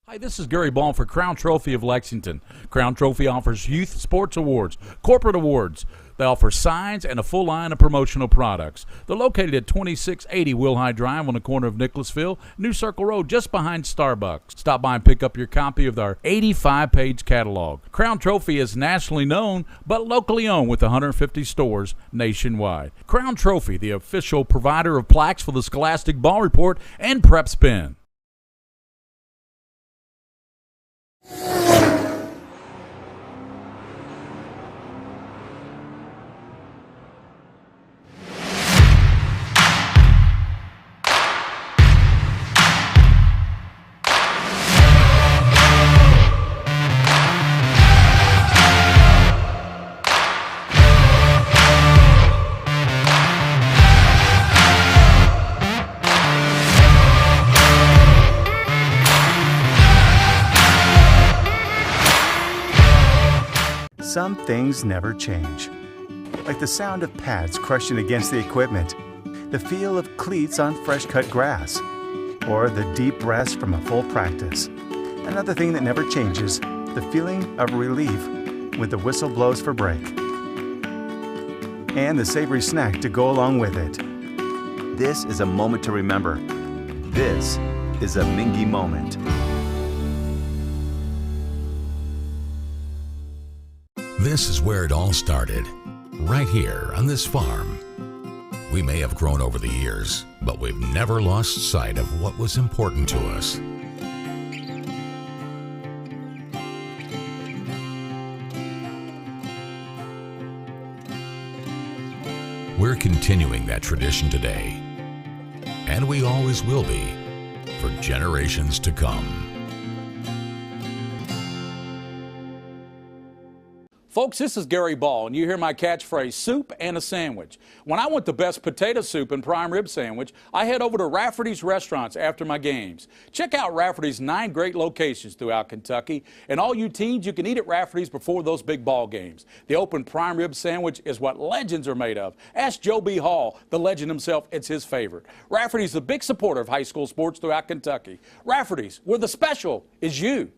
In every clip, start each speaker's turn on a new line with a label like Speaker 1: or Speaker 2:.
Speaker 1: Hi, this is Gary Ball for Crown Trophy of Lexington. Crown Trophy offers youth sports awards, corporate awards. They offer signs and a full line of promotional products. They're located at 2680 Wilhite Drive on the corner of Nicholasville, New Circle Road, just behind Starbucks. Stop by and pick up your copy of our 85-page catalog. Crown Trophy is nationally known, but locally owned with 150 stores nationwide. Crown Trophy, the official provider of plaques for the Scholastic Ball Report and Prep Spin.
Speaker 2: Some things never change, like the sound of pads crushing against the equipment, the feel of cleats on fresh-cut grass, or the deep breaths from a full practice. Another thing that never changes, the feeling of relief when the whistle blows for break, and the savory snack to go along with it.
Speaker 3: This is a moment to remember. This is a Mingy moment.
Speaker 4: This is where it all started, right here on this farm. We may have grown over the years, but we've never lost sight of what was important to us. We're continuing that tradition today, and we always will be for generations to come.
Speaker 1: Folks, this is Gary Ball, and you hear my catchphrase, soup and a sandwich. When I want the best potato soup and prime rib sandwich, I head over to Rafferty's restaurants after my games. Check out Rafferty's 9 great locations throughout Kentucky, and all you teens, you can eat at Rafferty's before those big ball games. The open prime rib sandwich is what legends are made of. Ask Joe B. Hall, the legend himself, it's his favorite. Rafferty's a big supporter of high school sports throughout Kentucky. Rafferty's, where the special is you.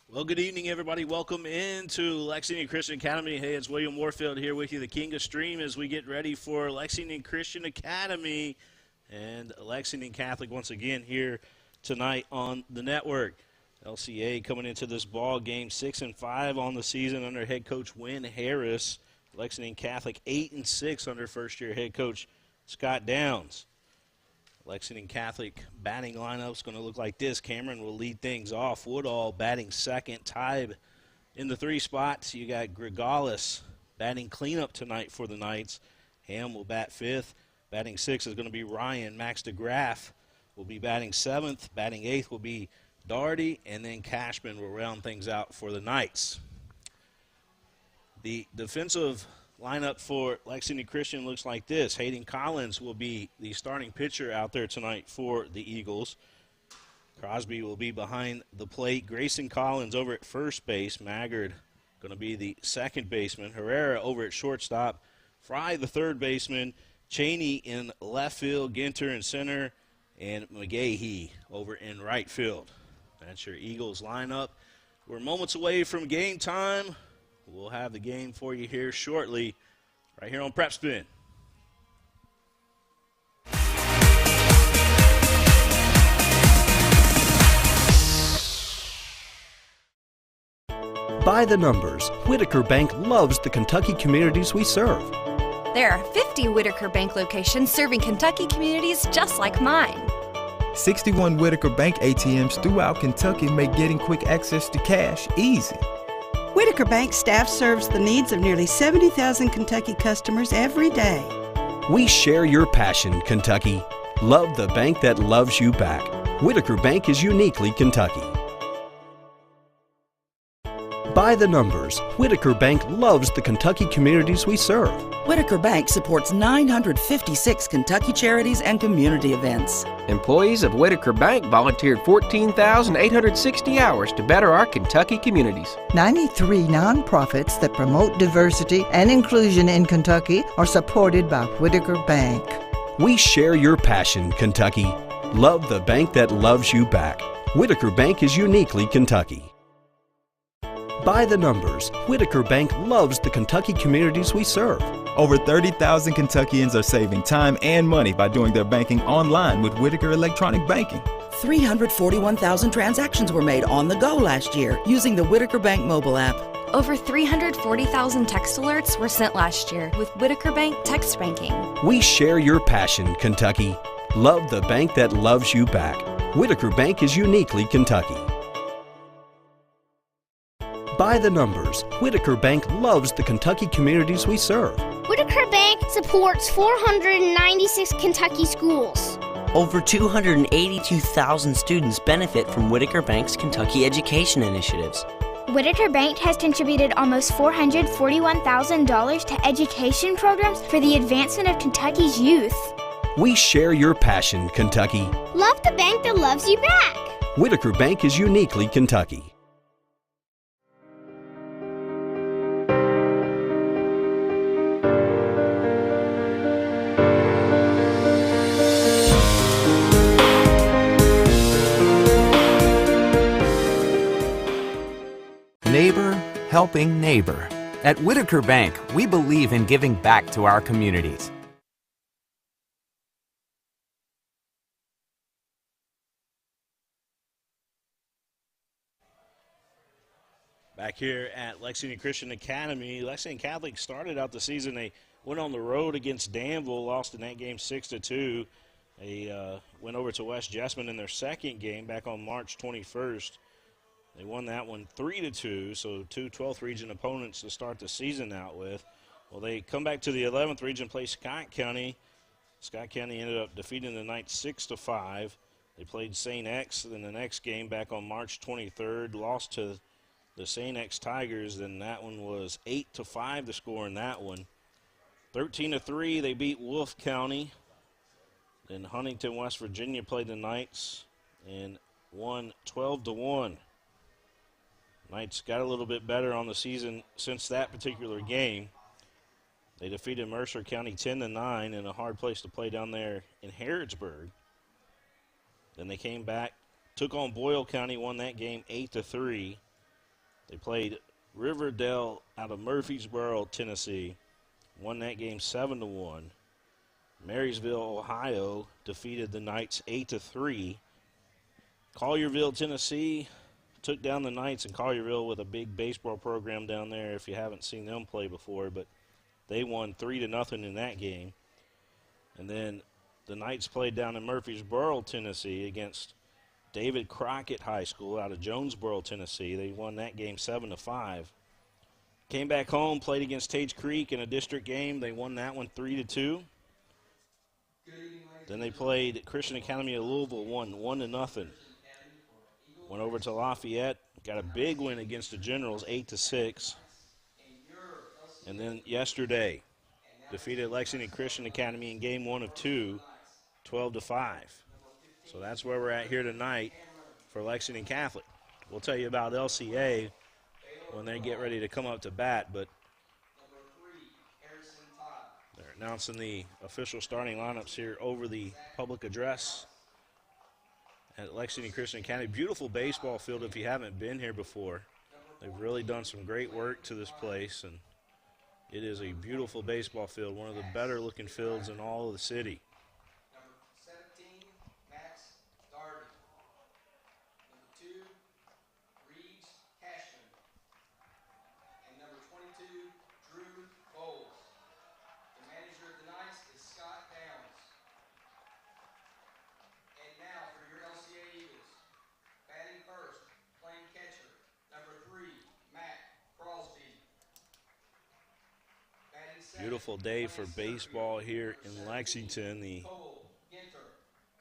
Speaker 5: Well, good evening, everybody. Welcome into Lexington Christian Academy. Hey, it's William Warfield here with you, the King of Stream, as we get ready for Lexington Christian Academy and Lexington Catholic once again here tonight on the network. LCA coming into this ball game 6-5 on the season under head coach Wynn Harris. Lexington Catholic 8-6 under first-year head coach Scott Downs. Lexington Catholic batting lineup is going to look like this. Cameron will lead things off. Woodall batting second. Tied in the 3 spots. You got Gregalis batting cleanup tonight for the Knights. Ham will bat 5th. Batting 6th is going to be Ryan. Max DeGraff will be batting 7th. Batting 8th will be Daugherty. And then Cashman will round things out for the Knights. The defensive lineup for Lexington Christian looks like this. Hayden Collins will be the starting pitcher out there tonight for the Eagles. Crosby will be behind the plate. Grayson Collins over at first base. Maggard going to be the second baseman. Herrera over at shortstop. Fry the third baseman. Cheney in left field. Ginter in center. And McGahee over in right field. That's your Eagles lineup. We're moments away from game time. We'll have the game for you here shortly, right here on Prep Spin.
Speaker 6: By the numbers, Whitaker Bank loves the Kentucky communities we serve.
Speaker 7: There are 50 Whitaker Bank locations serving Kentucky communities just like mine.
Speaker 8: 61 Whitaker Bank ATMs throughout Kentucky make getting quick access to cash easy.
Speaker 9: Whitaker Bank staff serves the needs of nearly 70,000 Kentucky customers every day.
Speaker 6: We share your passion, Kentucky. Love the bank that loves you back. Whitaker Bank is uniquely Kentucky. By the numbers, Whitaker Bank loves the Kentucky communities we serve.
Speaker 10: Whitaker Bank supports 956 Kentucky charities and community events.
Speaker 11: Employees of Whitaker Bank volunteered 14,860 hours to better our Kentucky communities.
Speaker 12: 93 nonprofits that promote diversity and inclusion in Kentucky are supported by Whitaker Bank.
Speaker 6: We share your passion, Kentucky. Love the bank that loves you back. Whitaker Bank is uniquely Kentucky. By the numbers, Whitaker Bank loves the Kentucky communities we serve.
Speaker 8: Over 30,000 Kentuckians are saving time and money by doing their banking online with Whitaker Electronic Banking.
Speaker 10: 341,000 transactions were made on the go last year using the Whitaker Bank mobile app.
Speaker 7: Over 340,000 text alerts were sent last year with Whitaker Bank text banking.
Speaker 6: We share your passion, Kentucky. Love the bank that loves you back. Whitaker Bank is uniquely Kentucky. By the numbers, Whitaker Bank loves the Kentucky communities we serve.
Speaker 13: Whitaker Bank supports 496 Kentucky schools.
Speaker 14: Over 282,000 students benefit from Whitaker Bank's Kentucky education initiatives.
Speaker 13: Whitaker Bank has contributed almost $441,000 to education programs for the advancement of Kentucky's youth.
Speaker 6: We share your passion, Kentucky.
Speaker 13: Love the bank that loves you back.
Speaker 6: Whitaker Bank is uniquely Kentucky.
Speaker 15: Neighbor helping neighbor. At Whitaker Bank, we believe in giving back to our communities.
Speaker 5: Back here at Lexington Christian Academy, Lexington Catholic started out the season. They went on the road against Danville, lost in that game 6-2. They went over to West Jessamine in their second game back on March 21st. They won that one 3-2, so two 12th region opponents to start the season out with. Well, they come back to the 11th region, play Scott County. Scott County ended up defeating the Knights 6-5. They played St. X in the next game back on March 23rd, lost to the St. X Tigers, then that one was 8-5 to score in that one. 13-3, they beat Wolfe County. Then Huntington, West Virginia played the Knights and won 12-1. Knights got a little bit better on the season since that particular game. They defeated Mercer County 10-9 in a hard place to play down there in Harrodsburg. Then they came back, took on Boyle County, won that game 8-3. They played Riverdale out of Murfreesboro, Tennessee, won that game 7-1. Marysville, Ohio defeated the Knights 8-3. Collierville, Tennessee took down the Knights in Collierville with a big baseball program down there if you haven't seen them play before, but they won 3-0 in that game. And then the Knights played down in Murfreesboro, Tennessee against David Crockett High School out of Jonesboro, Tennessee. They won that game 7-5. Came back home, played against Tage Creek in a district game. They won that one 3-2. Then they played Christian Academy of Louisville, won 1-0. Went over to Lafayette, got a big win against the Generals, 8-6. And then yesterday, defeated Lexington Christian Academy in game 1 of 2, 12-5. So that's where we're at here tonight for Lexington Catholic. We'll tell you about LCA when they get ready to come up to bat, but they're announcing the official starting lineups here over the public address at Lexington Christian Academy. Beautiful baseball field if you haven't been here before. They've really done some great work to this place, and it is a beautiful baseball field, one of the better looking fields in all of the city. Beautiful day for baseball here in Lexington. The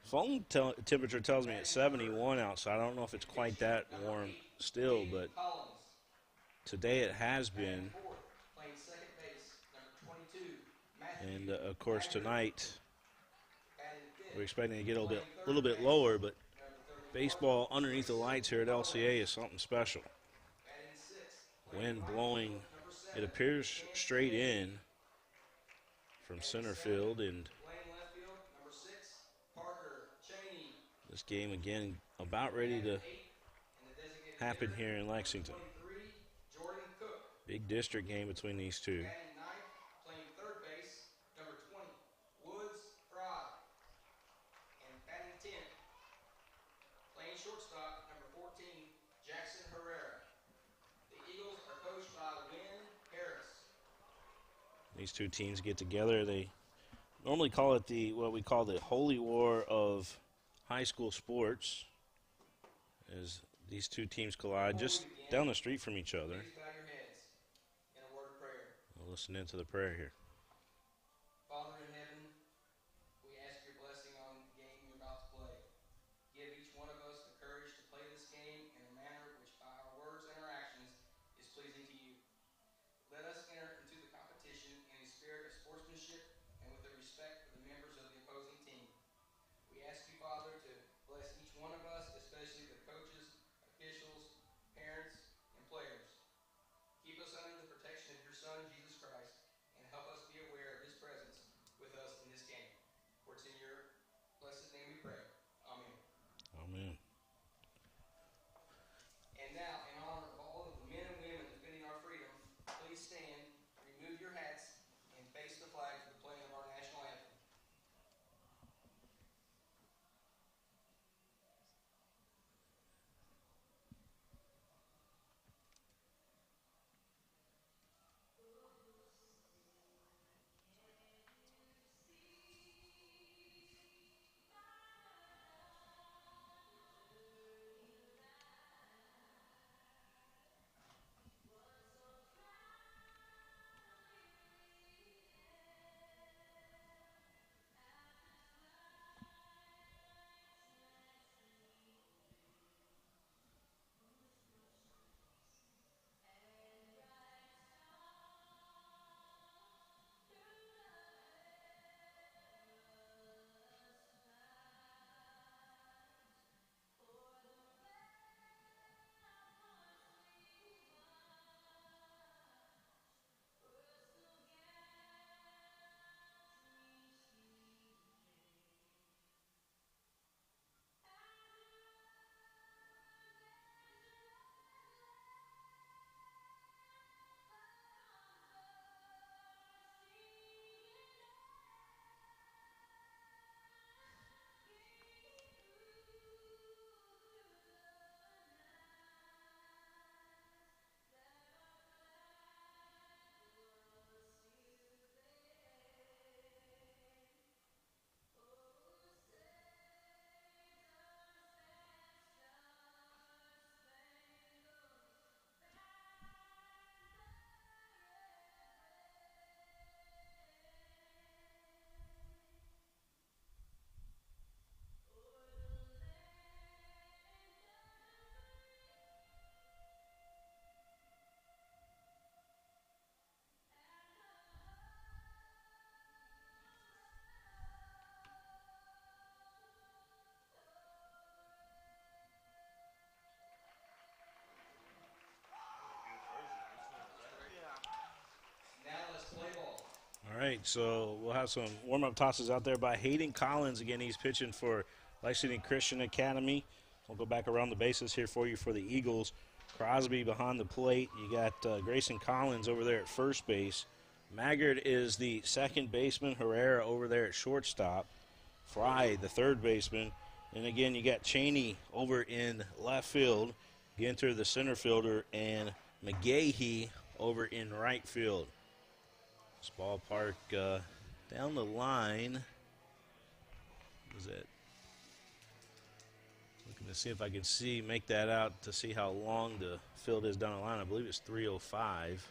Speaker 5: phone temperature tells me it's 71 outside. I don't know if it's quite that warm still, but today it has been. And, of course, tonight we're expecting to get a little bit lower, but baseball underneath the lights here at LCA is something special. Wind blowing, it appears straight in from center field, and this game again about ready to happen here in Lexington. Big district game between these two. These two teams get together. They normally call it what we call the holy war of high school sports, as these two teams collide just down the street from each other. We'll listen into the prayer here.
Speaker 16: Father in heaven, we ask your blessing on the game you're about to play. Give each one of us the courage to play this game in a manner which by our words and our actions is pleasing to you. Let us enter into the competition in a spirit of sportsmanship and with a respect for the members of the opposing team. We ask you, Father, to bless each one of us, especially the coaches, officials, parents, and players. Keep us under the protection of your Son, Jesus Christ, and help us be aware of his presence with us in this game. For it's in your blessed name we pray. Amen.
Speaker 5: Amen.
Speaker 16: And now, in honor of all of the men and women defending our freedom, please stand, remove your hats, and face the flag for the playing of our national anthem.
Speaker 5: All right, so we'll have some warm-up tosses out there by Hayden Collins. Again, he's pitching for Lexington Christian Academy. We'll go back around the bases here for you for the Eagles. Crosby behind the plate. You got Grayson Collins over there at first base. Maggard is the second baseman. Herrera over there at shortstop. Fry, the third baseman. And again, you got Cheney over in left field. Ginter, the center fielder, and McGahee over in right field. This ballpark down the line. What is it? Looking to see if I can make that out to see how long the field is down the line. I believe it's 305.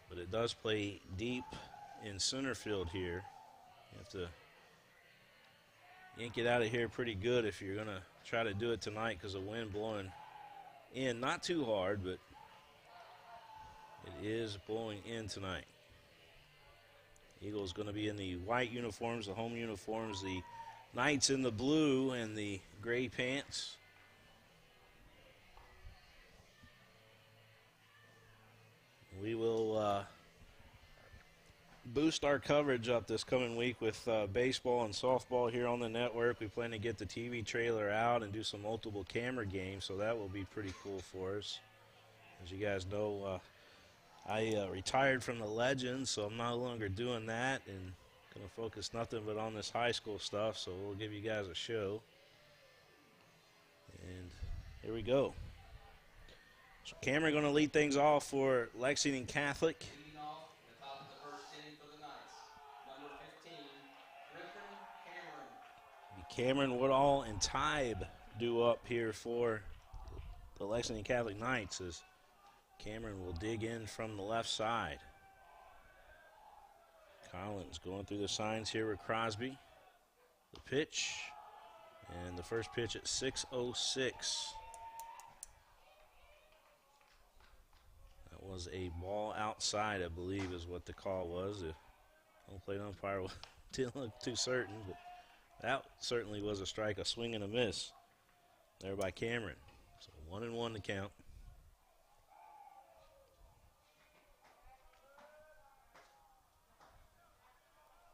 Speaker 5: But it does play deep in center field here. You have to yank it out of here pretty good if you're going to try to do it tonight because the wind blowing in, not too hard, but it is blowing in tonight. Eagles going to be in the white uniforms, the home uniforms, the Knights in the blue and the gray pants. We will boost our coverage up this coming week with baseball and softball here on the network. We plan to get the TV trailer out and do some multiple camera games, so that will be pretty cool for us. As you guys know, I retired from the Legends, so I'm no longer doing that and going to focus nothing but on this high school stuff, so we'll give you guys a show. And here we go. So Cameron going to lead things off for Lexington Catholic.
Speaker 16: Leading off at the top of the first inning for the Knights, number 15,
Speaker 5: Cameron, Woodall, and Tybe due up here for the Lexington Catholic Knights as Cameron will dig in from the left side. Collins going through the signs here with Crosby. The pitch, and the first pitch at 6:06. That was a ball outside, I believe, is what the call was. The home plate umpire didn't look too certain, but that certainly was a strike, a swing and a miss there by Cameron. So 1-1 to count.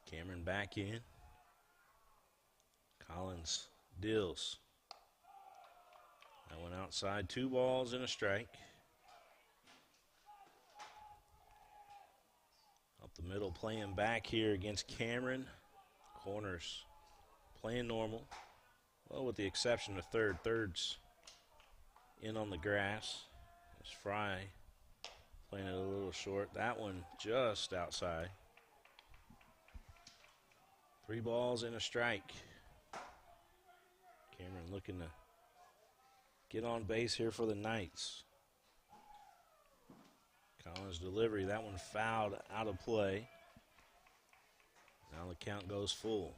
Speaker 5: Cameron back in. Collins deals. That one outside, 2 balls and a strike. Up the middle, playing back here against Cameron. Corners playing normal. Well, with the exception of third. Third's in on the grass. There's Fry playing it a little short. That one just outside. 3 balls and a strike. Cameron looking to get on base here for the Knights. Collins' delivery, that one fouled out of play. Now the count goes full.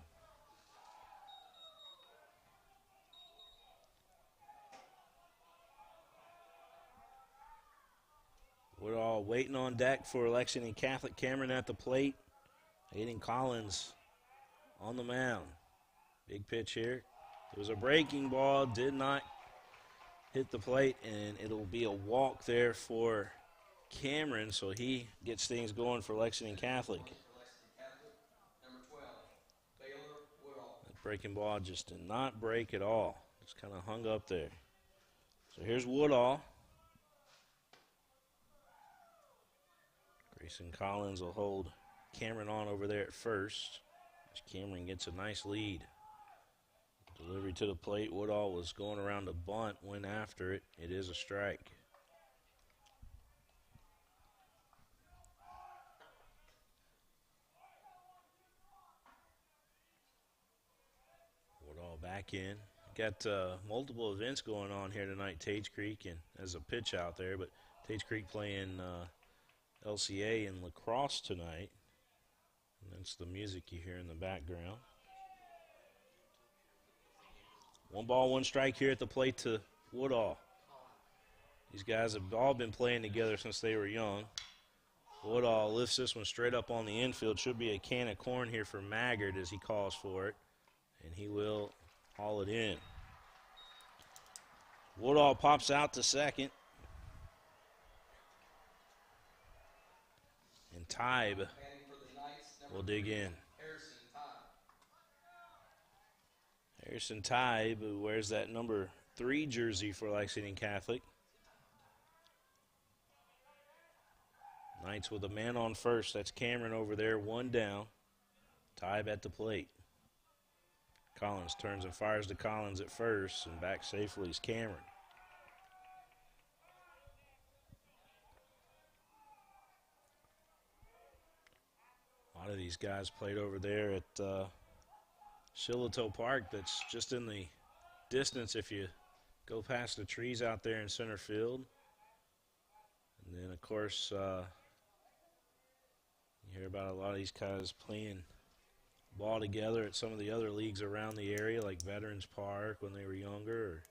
Speaker 5: We're all waiting on deck for Lexington Catholic. Cameron at the plate. Aiden Collins on the mound. Big pitch here. It was a breaking ball, did not hit the plate, and it'll be a walk there for Cameron, so he gets things going for Lexington Catholic.
Speaker 16: number 12, Baylor Woodall.
Speaker 5: That breaking ball just did not break at all. Just kind of hung up there. So here's Woodall. Grayson Collins will hold Cameron on over there at first. Cameron gets a nice lead. Delivery to the plate. Woodall was going around the bunt, went after it. It is a strike. Woodall back in. Got multiple events going on here tonight. Tage Creek, and as a pitch out there, but Tage Creek playing LCA and lacrosse tonight. And that's the music you hear in the background. 1 ball, 1 strike here at the plate to Woodall. These guys have all been playing together since they were young. Woodall lifts this one straight up on the infield. Should be a can of corn here for Maggard as he calls for it. And he will haul it in. Woodall pops out to second. And Tybe will dig in. Harrison Tybe, who wears that number 3 jersey for Lexington Catholic. Knights with a man on first. That's Cameron over there, 1 down. Tybe at the plate. Collins turns and fires to Collins at first, and back safely is Cameron. A lot of these guys played over there at Shiloh Park. That's just in the distance if you go past the trees out there in center field. And then, of course, you hear about a lot of these guys playing ball together at some of the other leagues around the area, like Veterans Park when they were younger.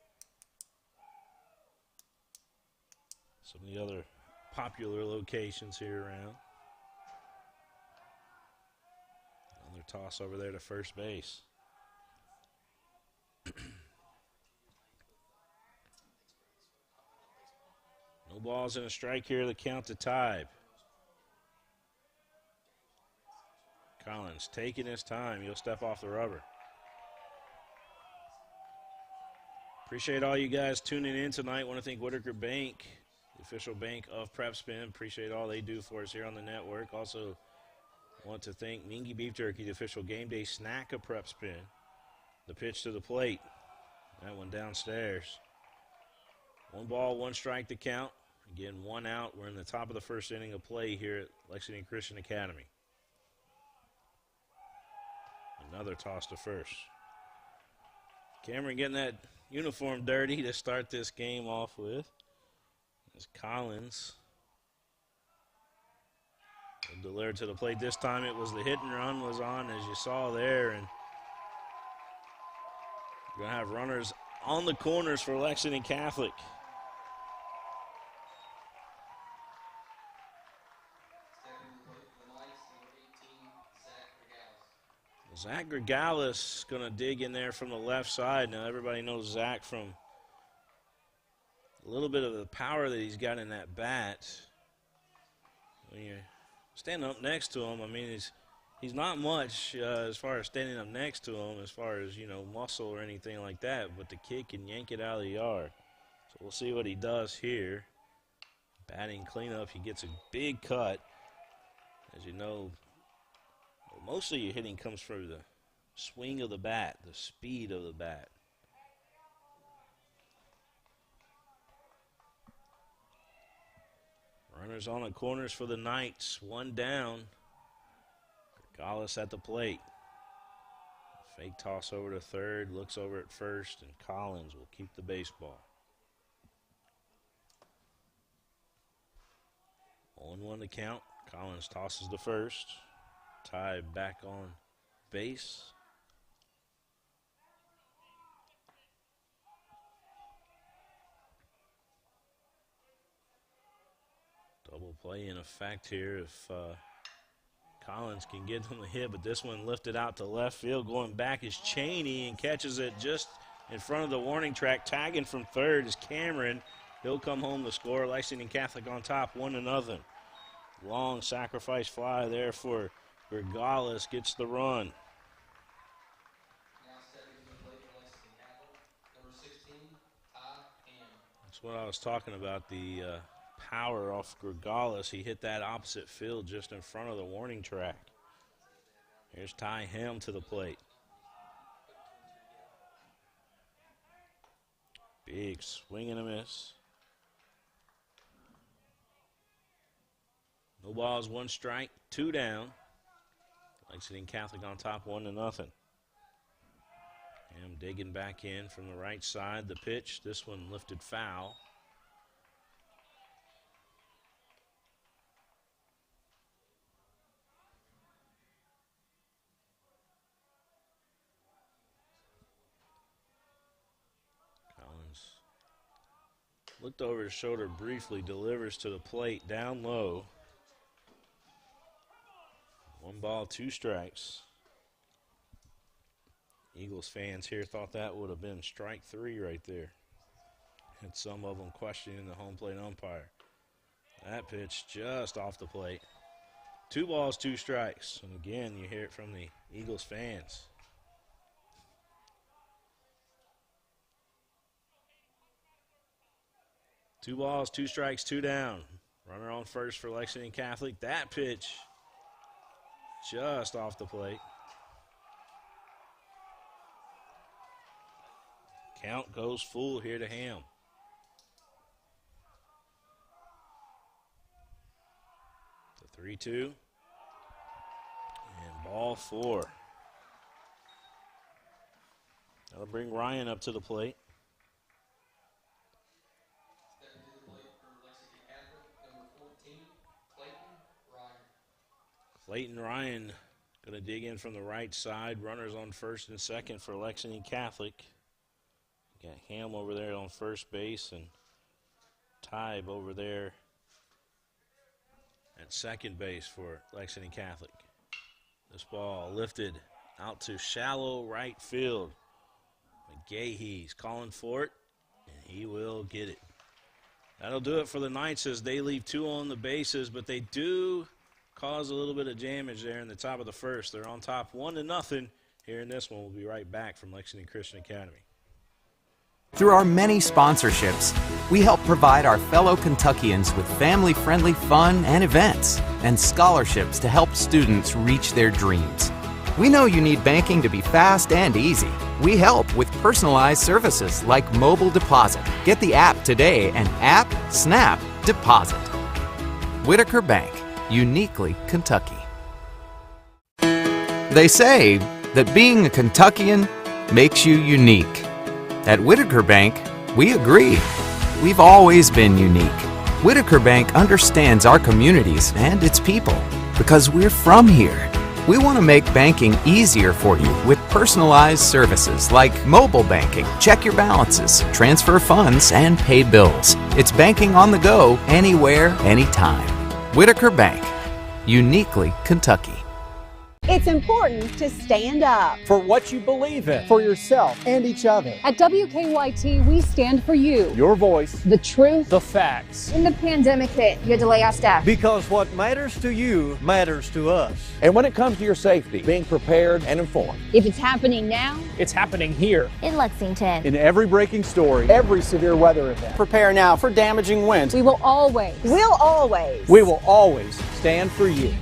Speaker 5: some of the other popular locations here around. Another toss over there to first base. No balls and a strike here. The count to tie. Collins taking his time. He'll step off the rubber. Appreciate all you guys tuning in tonight. Want to thank Whitaker Bank, the official bank of Prep Spin. Appreciate all they do for us here on the network. Also want to thank Mingy Beef Jerky, the official game day snack of Prep Spin. The pitch to the plate. That one downstairs. 1 ball, 1 strike to count. Again, 1 out. We're in the top of the first inning of play here at Lexington Christian Academy. Another toss to first. Cameron getting that uniform dirty to start this game off with. As Collins delivered to the plate. This time it was the hit and run was on, as you saw there. And we're going to have runners on the corners for Lexington Catholic. Zach Gregalis going to dig in there from the left side. Now everybody knows Zach from a little bit of the power that he's got in that bat. When you're standing up next to him, I mean, he's not much as far as standing up next to him as far as, muscle or anything like that, but the kid can yank it out of the yard. So we'll see what he does here. Batting cleanup, he gets a big cut. As you know, most of your hitting comes through the swing of the bat, the speed of the bat. Runners on the corners for the Knights. 1 down. Gregalis at the plate. Fake toss over to third, looks over at first, and Collins will keep the baseball. 0-1 to count. Collins tosses to first. Ty back on base. Double play in effect here if Collins can get them a hit, but this one lifted out to left field. Going back is Cheney and catches it just in front of the warning track. Tagging from third is Cameron. He'll come home to score. Lexington Catholic on top, 1-0. Long sacrifice fly there for Gregalis, gets the run. That's what I was talking about, the power off Gregalis. He hit that opposite field just in front of the warning track. Here's Ty Helm to the plate. Big swing and a miss. No balls, 1 strike, 2 down. Lexington Catholic on top, 1-0. Ham digging back in from the right side. The pitch, this one lifted foul. Collins looked over his shoulder briefly, delivers to the plate, down low. 1 ball, 2 strikes. Eagles fans here thought that would have been strike 3 right there. And some of them questioning the home plate umpire. That pitch just off the plate. 2 balls, 2 strikes. And again, you hear it from the Eagles fans. Two balls, 2 strikes, 2 down. Runner on first for Lexington Catholic. That pitch just off the plate. Count goes full here to Ham. The 3-2. And ball 4. That'll bring Ryan up to the plate. Clayton Ryan going to dig in from the right side. Runners on first and second for Lexington Catholic. Got Ham over there on first base and Tybe over there at second base for Lexington Catholic. This ball lifted out to shallow right field. McGahee's calling for it, and he will get it. That'll do it for the Knights as they leave 2 on the bases, but they do cause a little bit of damage there in the top of the first. They're on top 1-0 here in this one. We'll be right back from Lexington Christian Academy.
Speaker 15: Through our many sponsorships, we help provide our fellow Kentuckians with family-friendly fun and events, and scholarships to help students reach their dreams. We know you need banking to be fast and easy. We help with personalized services like mobile deposit. Get the app today and snap, deposit. Whitaker Bank, uniquely Kentucky. They say that being a Kentuckian makes you unique. At Whitaker Bank, we agree. We've always been unique. Whitaker Bank understands our communities and its people because we're from here. We want to make banking easier for you with personalized services like mobile banking, check your balances, transfer funds, and pay bills. It's banking on the go, anywhere, anytime. Whitaker Bank, uniquely Kentucky.
Speaker 17: It's important to stand up
Speaker 18: for what you believe in, for yourself and each other.
Speaker 19: At WKYT, we stand for you.
Speaker 18: Your voice,
Speaker 19: the truth,
Speaker 18: the facts.
Speaker 19: When the pandemic hit, you had to lay off staff.
Speaker 18: Because what matters to you matters to us. And when it comes to your safety, being prepared and informed.
Speaker 19: If it's happening now,
Speaker 18: it's happening here.
Speaker 13: In Lexington.
Speaker 18: In every breaking story, every severe weather event. Prepare now for damaging winds.
Speaker 19: We will always
Speaker 18: stand for you.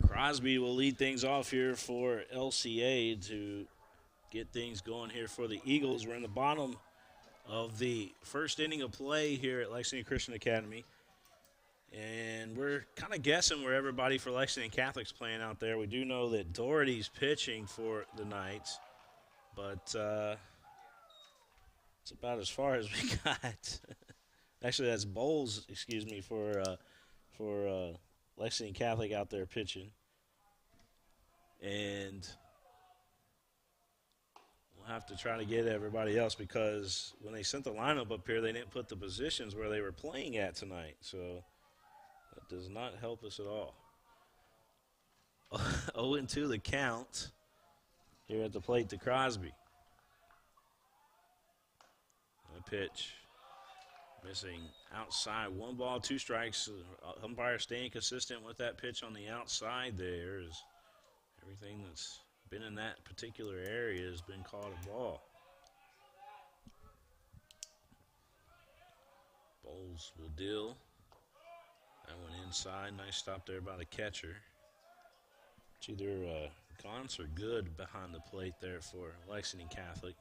Speaker 5: Crosby will lead things off here for LCA to get things going here for the Eagles. We're in the bottom of the first inning of play here at Lexington Christian Academy. And we're kind of guessing where everybody for Lexington Catholic's playing out there. We do know that Doherty's pitching for the Knights, but it's about as far as we got. Actually, that's Bowles, excuse me, for Lexington Catholic out there pitching. And we'll have to try to get everybody else because when they sent the lineup up here, they didn't put the positions where they were playing at tonight. So that does not help us at all. 0-2 the count here at the plate to Crosby. The pitch. Missing outside, 1 ball, 2 strikes. Umpire staying consistent with that pitch on the outside there is everything that's been in that particular area has been called a ball. Bowles will deal. That one inside. Nice stop there by the catcher. It's either Gauntz or Good behind the plate there for Lexington Catholic.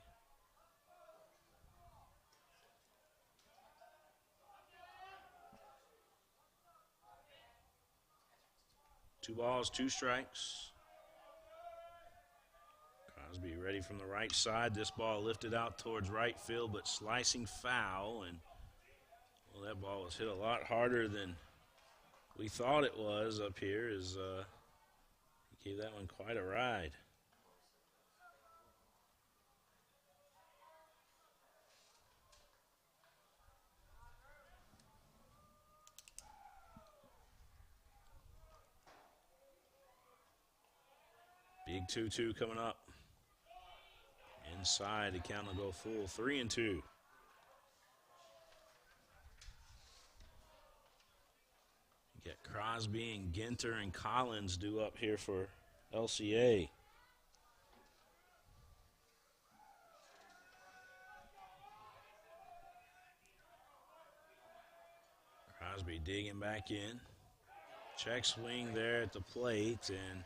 Speaker 5: Two balls, 2 strikes. Crosby ready from the right side. This ball lifted out towards right field, but slicing foul. And, well, that ball was hit a lot harder than we thought it was up here. He gave that one quite a ride. Big 2-2 coming up. Inside, the count will go full. 3-2. You got Crosby and Ginter and Collins due up here for LCA. Crosby digging back in. Check swing there at the plate, and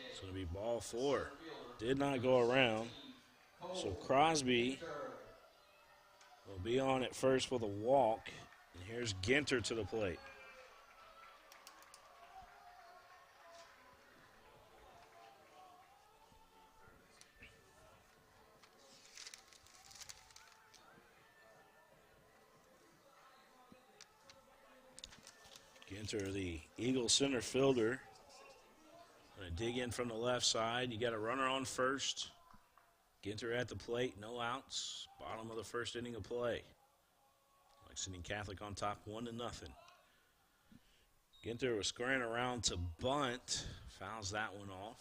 Speaker 5: it's going to be ball 4. Did not go around. So Crosby will be on at first with a walk. And here's Ginter to the plate. Ginter, the Eagles center fielder. Going to dig in from the left side. You got a runner on first. Ginter at the plate, no outs. Bottom of the first inning of play. Lexington Catholic on top 1-0. Ginter was squaring around to bunt. Fouls that one off.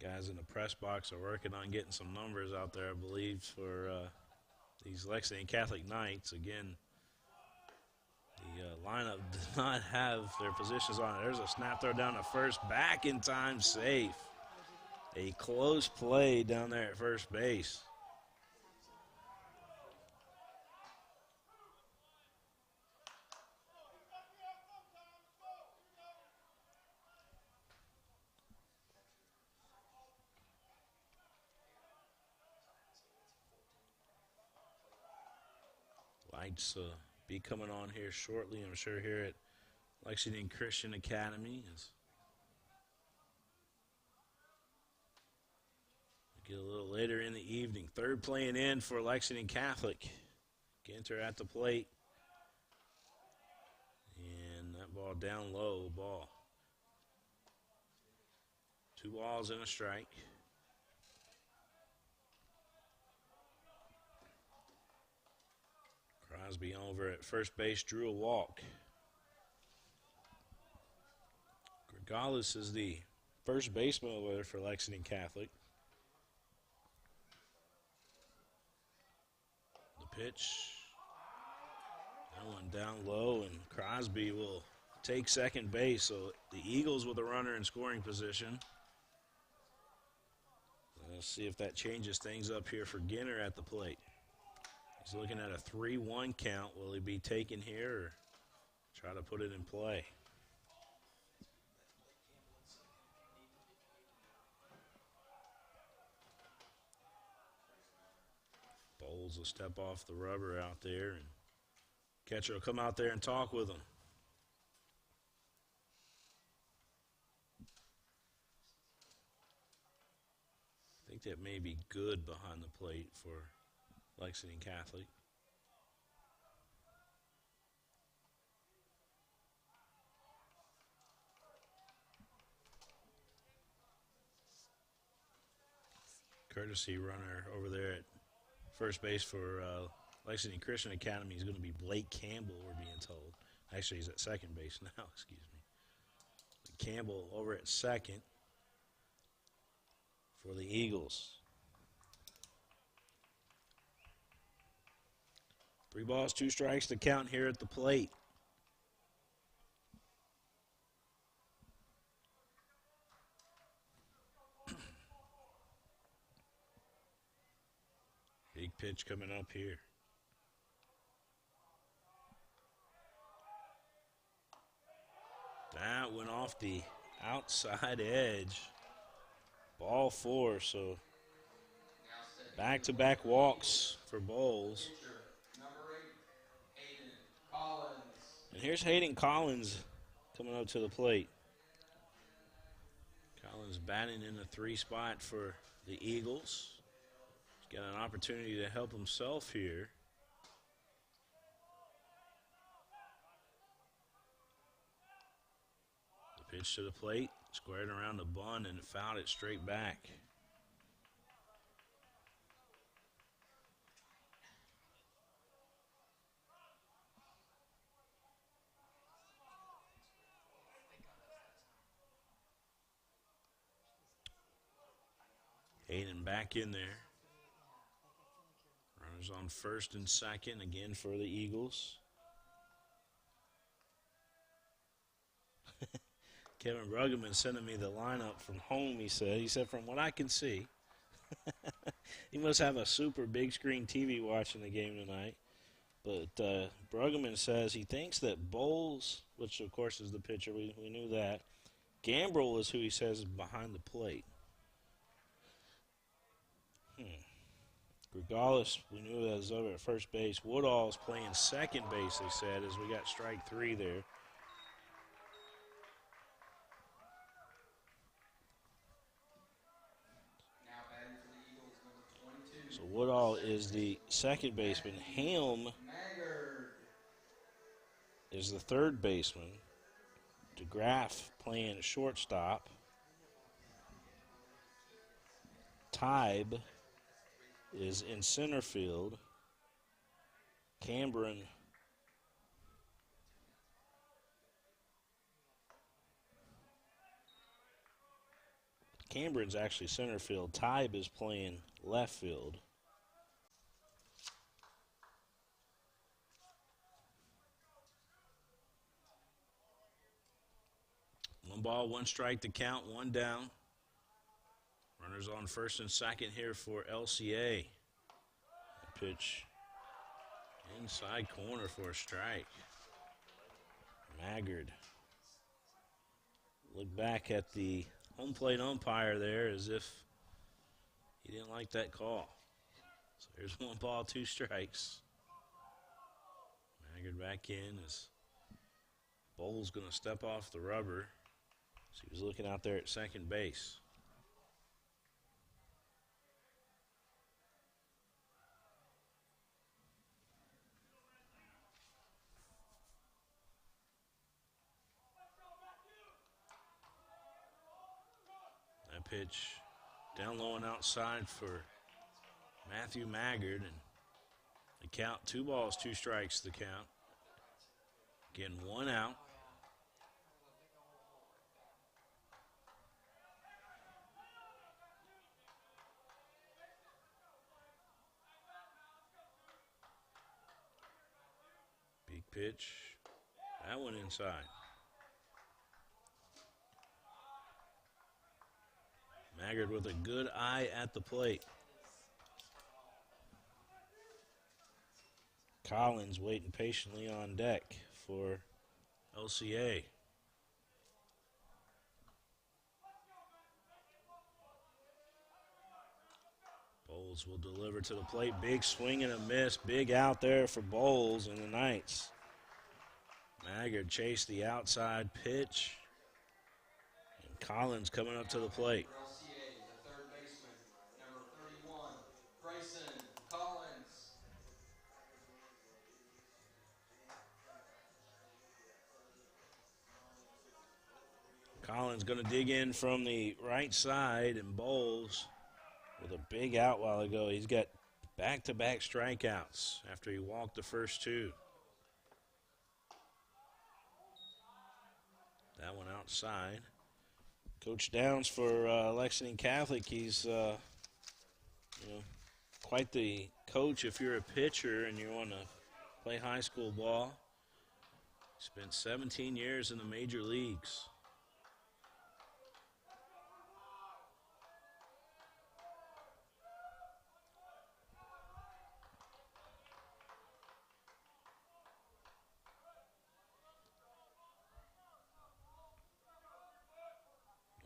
Speaker 5: Guys in the press box are working on getting some numbers out there, I believe, for these Lexington Catholic Knights. Again, the lineup did not have their positions on it. There's a snap throw down to first, back in time, safe. A close play down there at first base. Lights be coming on here shortly, I'm sure, here at Lexington Christian Academy. As we get a little later in the evening. Third playing in for Lexington Catholic. Ginter at the plate. And that ball down low, ball. 2 balls and a strike. Crosby over at first base, drew a walk. Gregales is the first baseman over there for Lexington Catholic. The pitch. That one down low, and Crosby will take second base. So the Eagles with a runner in scoring position. Let's see if that changes things up here for Ginter at the plate. He's looking at a 3-1 count. Will he be taken here or try to put it in play? Bowles will step off the rubber out there, and catcher will come out there and talk with him. I think that may be good behind the plate for Lexington Catholic. Courtesy runner over there at first base for Lexington Christian Academy is going to be Blake Campbell, we're being told. Actually, he's at second base now, excuse me. Campbell over at second for the Eagles. 3 balls, 2 strikes to count here at the plate. Big pitch coming up here. That went off the outside edge. Ball 4, so back-to-back walks for Bowles. And here's Hayden Collins coming up to the plate. Collins batting in the 3 spot for the Eagles. He's got an opportunity to help himself here. The pitch to the plate, squared around the bunt and fouled it straight back. Hayden back in there. Runners on first and second again for the Eagles. Kevin Bruggeman sending me the lineup from home, he said. He said, from what I can see. He must have a super big screen TV watching the game tonight. But Bruggeman says he thinks that Bowles, which of course is the pitcher, we knew that. Gambrel is who he says is behind the plate. Gregalis, we knew that was over at first base. Woodall is playing second base, they said, as we got strike 3 there. So Woodall is the second baseman. Helm is the third baseman. DeGraff playing shortstop. Tybe is in center field. Cameron's actually center field. Tybe is playing left field. One ball, one strike to count, one down. Runners on first and second here for LCA. Pitch inside corner for a strike. Maggard. Look back at the home plate umpire there as if he didn't like that call. So here's one ball, two strikes. Maggard back in as Bowles going to step off the rubber. So he was looking out there at second base. That pitch down low and outside for Matthew Maggard, and the count 2 balls, 2 strikes the count. Again, 1 out. Big pitch. That one inside. Maggard with a good eye at the plate. Collins waiting patiently on deck for LCA. Bowles will deliver to the plate. Big swing and a miss. Big out there for Bowles and the Knights. Maggard chased the outside pitch. And Collins coming up to the plate. Collins going to dig in from the right side, and Bowles with a big out while ago. He's got back-to-back strikeouts after he walked the first 2. That one outside. Coach Downs for Lexington Catholic. He's quite the coach if you're a pitcher and you want to play high school ball. Spent 17 years in the major leagues.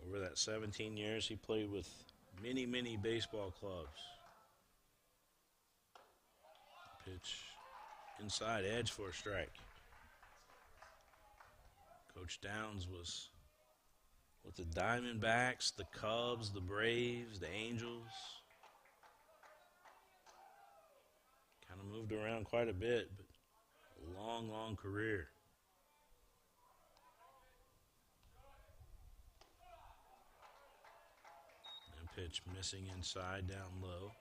Speaker 5: Over that 17 years, he played with many, many baseball clubs. Pitch inside edge for a strike. Coach Downs was with the Diamondbacks, the Cubs, the Braves, the Angels. Kind of moved around quite a bit, but a long, long career. Pitch missing inside, down low.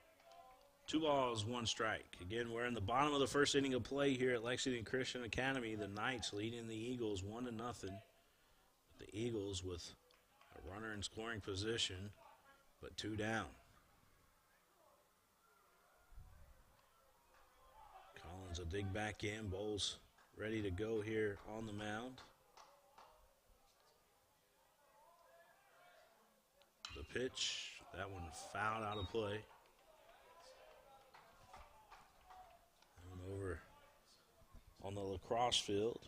Speaker 5: 2 balls, 1 strike. Again, we're in the bottom of the first inning of play here at Lexington Christian Academy. The Knights leading the Eagles 1-0. The Eagles with a runner in scoring position, but 2 down. Collins will dig back in. Bowles ready to go here on the mound. The pitch, that one fouled out of play. And over on the lacrosse field.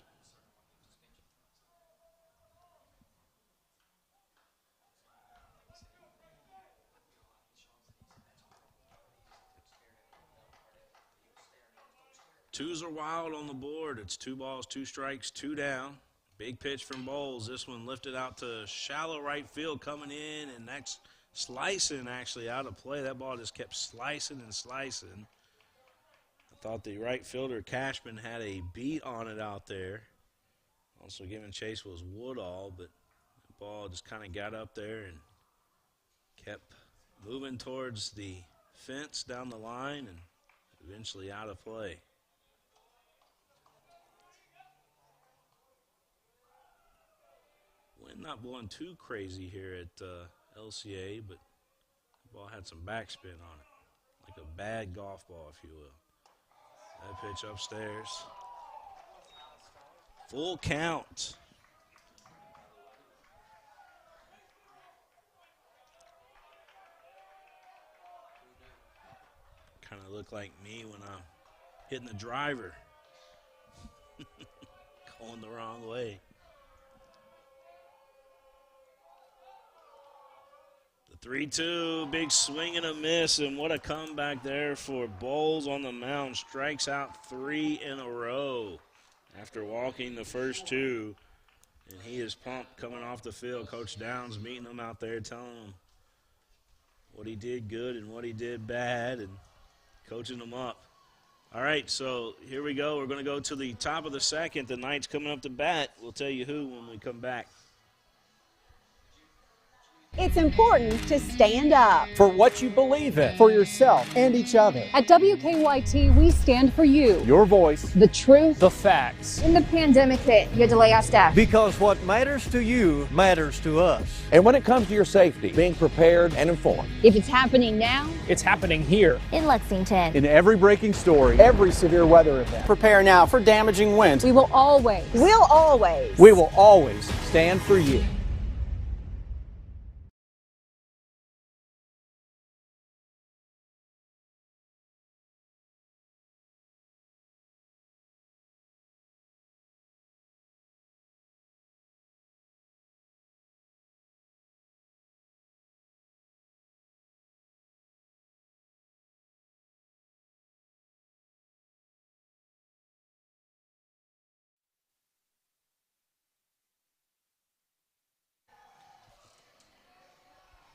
Speaker 5: Twos are wild on the board. It's 2 balls, 2 strikes, 2 down. Big pitch from Bowles. This one lifted out to shallow right field coming in, and that's slicing actually out of play. That ball just kept slicing and slicing. I thought the right fielder, Cashman, had a beat on it out there. Also giving chase was Woodall, but the ball just kind of got up there and kept moving towards the fence down the line and eventually out of play. Wind not blowing too crazy here at LCA, but the ball had some backspin on it, like a bad golf ball, if you will. That pitch upstairs. Full count. Kind of look like me when I'm hitting the driver. Going the wrong way. The 3-2, big swing and a miss, and what a comeback there for Bowles on the mound. Strikes out 3 in a row after walking the first 2. And he is pumped coming off the field. Coach Downs meeting him out there, telling him what he did good and what he did bad, and coaching him up. All right, so here we go. We're going to go to the top of the second. The Knights coming up to bat. We'll tell you who when we come back.
Speaker 17: It's important to stand up.
Speaker 18: For what you believe in, for yourself and each other.
Speaker 19: At WKYT, we stand for you.
Speaker 18: Your voice,
Speaker 19: The truth.
Speaker 18: the facts.
Speaker 19: When the pandemic hit, you had to lay off staff.
Speaker 18: Because what matters to you matters to us. And when it comes to your safety, being prepared and informed.
Speaker 19: If it's happening now,
Speaker 18: It's happening here.
Speaker 13: In Lexington.
Speaker 18: In every breaking story, every severe weather event. Prepare now for damaging winds.
Speaker 19: we will always.
Speaker 17: We'll always.
Speaker 18: We will always stand for you.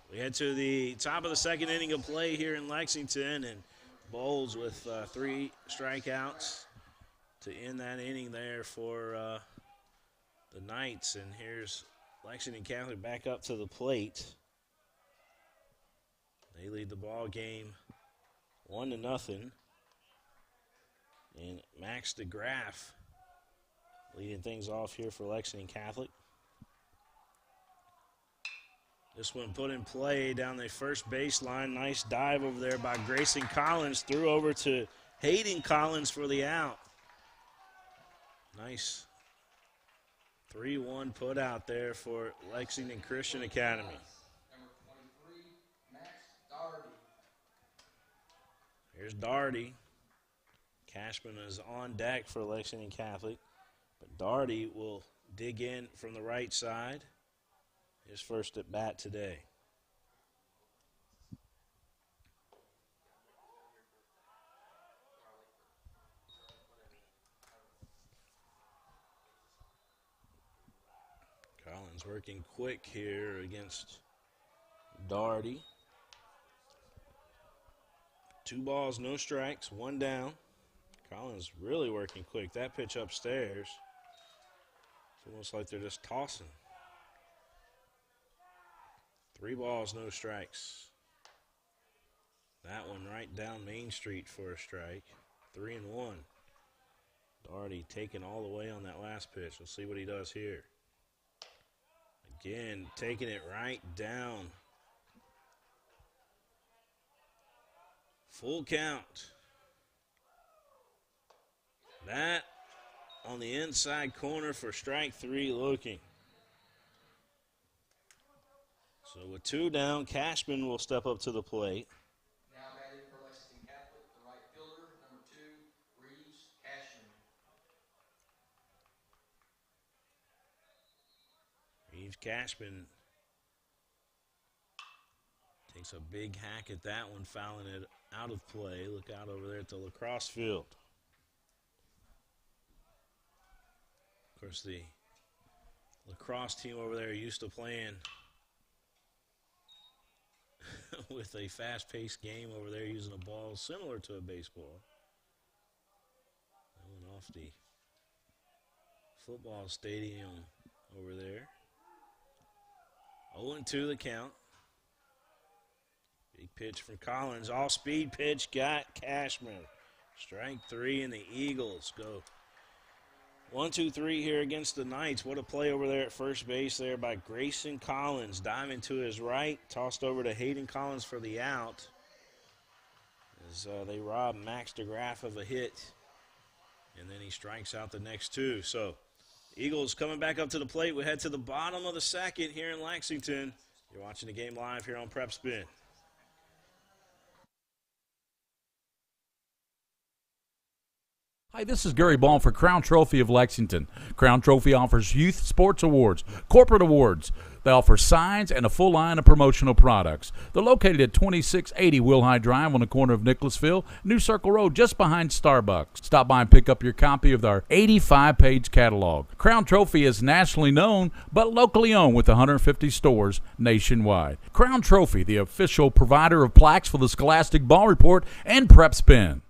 Speaker 5: We head to the top of the second inning of play here in Lexington, and Bowles with 3 strikeouts to end that inning there for the Knights. And here's Lexington Catholic back up to the plate. They lead the ball game 1-0. And Max DeGraff leading things off here for Lexington Catholic. This one put in play down the first baseline. Nice dive over there by Grayson Collins. Threw over to Hayden Collins for the out. Nice 3-1 put out there for Lexington Christian Academy.
Speaker 16: Number 23, Max Doherty.
Speaker 5: Here's Doherty. Cashman is on deck for Lexington Catholic. But Doherty will dig in from the right side. His first at bat today. Collins working quick here against Doherty. 2 balls, no strikes, 1 down. Collins really working quick. That pitch upstairs, it's almost like they're just tossing. 3 balls, no strikes. That one right down Main Street for a strike. 3-1. Doherty taking all the way on that last pitch. We'll see what he does here. Again, taking it right down. Full count. That on the inside corner for strike 3 looking. So with 2 down, Cashman will step up to the plate.
Speaker 16: Now batting for Lexington Catholic, the right fielder, number 2, Reeves Cashman.
Speaker 5: Reeves Cashman takes a big hack at that one, fouling it out of play. Look out over there at the lacrosse field. Of course, the lacrosse team over there used to playing with a fast-paced game over there using a ball similar to a baseball. That went off the football stadium over there. 0-2 the count. Big pitch from Collins. All-speed pitch got Cashman. Strike 3, and the Eagles go 1-2-3 here against the Knights. What a play over there at first base there by Grayson Collins. Diving to his right. Tossed over to Hayden Collins for the out. As they rob Max DeGraff of a hit. And then he strikes out the next 2. So Eagles coming back up to the plate. We head to the bottom of the second here in Lexington. You're watching the game live here on Prep Spin.
Speaker 1: Hi, this is Gary Ball for Crown Trophy of Lexington. Crown Trophy offers youth sports awards, corporate awards. They offer signs and a full line of promotional products. They're located at 2680 Wilhite Drive on the corner of Nicholasville, New Circle Road, just behind Starbucks. Stop by and pick up your copy of our 85-page catalog. Crown Trophy is nationally known, but locally owned with 150 stores nationwide. Crown Trophy, the official provider of plaques for the Scholastic Ball Report and Prep Spin.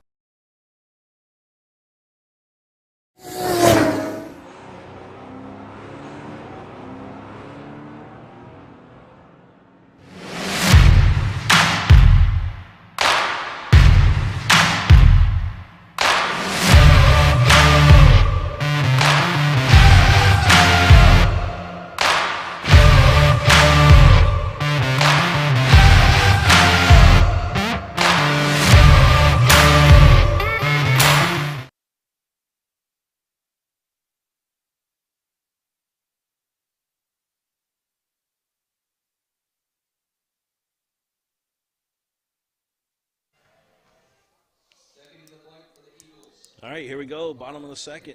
Speaker 5: All right, here we go, bottom of the second.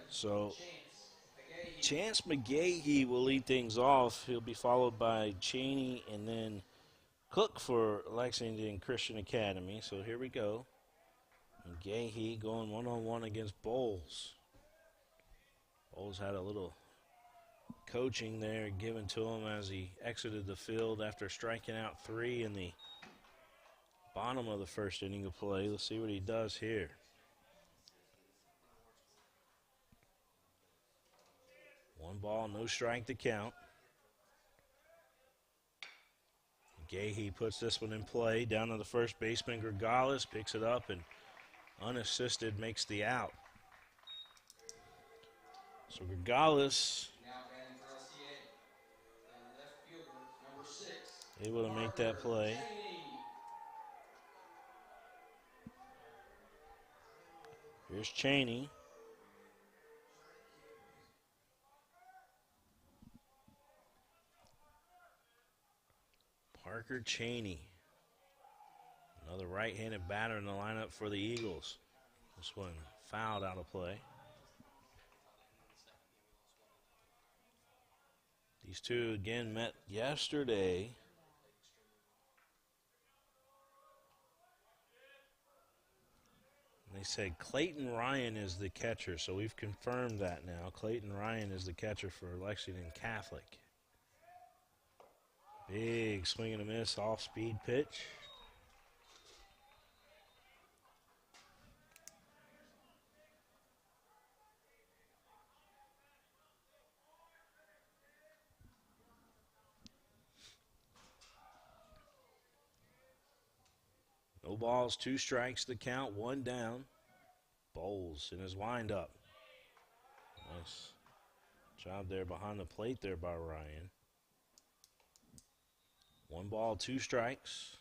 Speaker 5: So Chance McGahee will lead things off. He'll be followed by Cheney and then Cook for Lexington Christian Academy. So here we go. McGahee going one-on-one against Bowles. Bowles had a little coaching there given to him as he exited the field after striking out 3 in the bottom of the first inning of play. Let's see what he does here. One ball, no strike to count. Gahey puts this one in play. Down to the first baseman, Gregales picks it up and unassisted makes the out. So Gregales able to make that play. Here's Cheney. Parker Cheney. Another right-handed batter in the lineup for the Eagles. This one fouled out of play. These two again met yesterday. They said Clayton Ryan is the catcher, so we've confirmed that now. Clayton Ryan is the catcher for Lexington Catholic. Big swing and a miss, off-speed pitch. No balls, 2 strikes to count, 1 down. Bowles in his windup. Nice job there behind the plate there by Ryan. 1 ball, 2 strikes.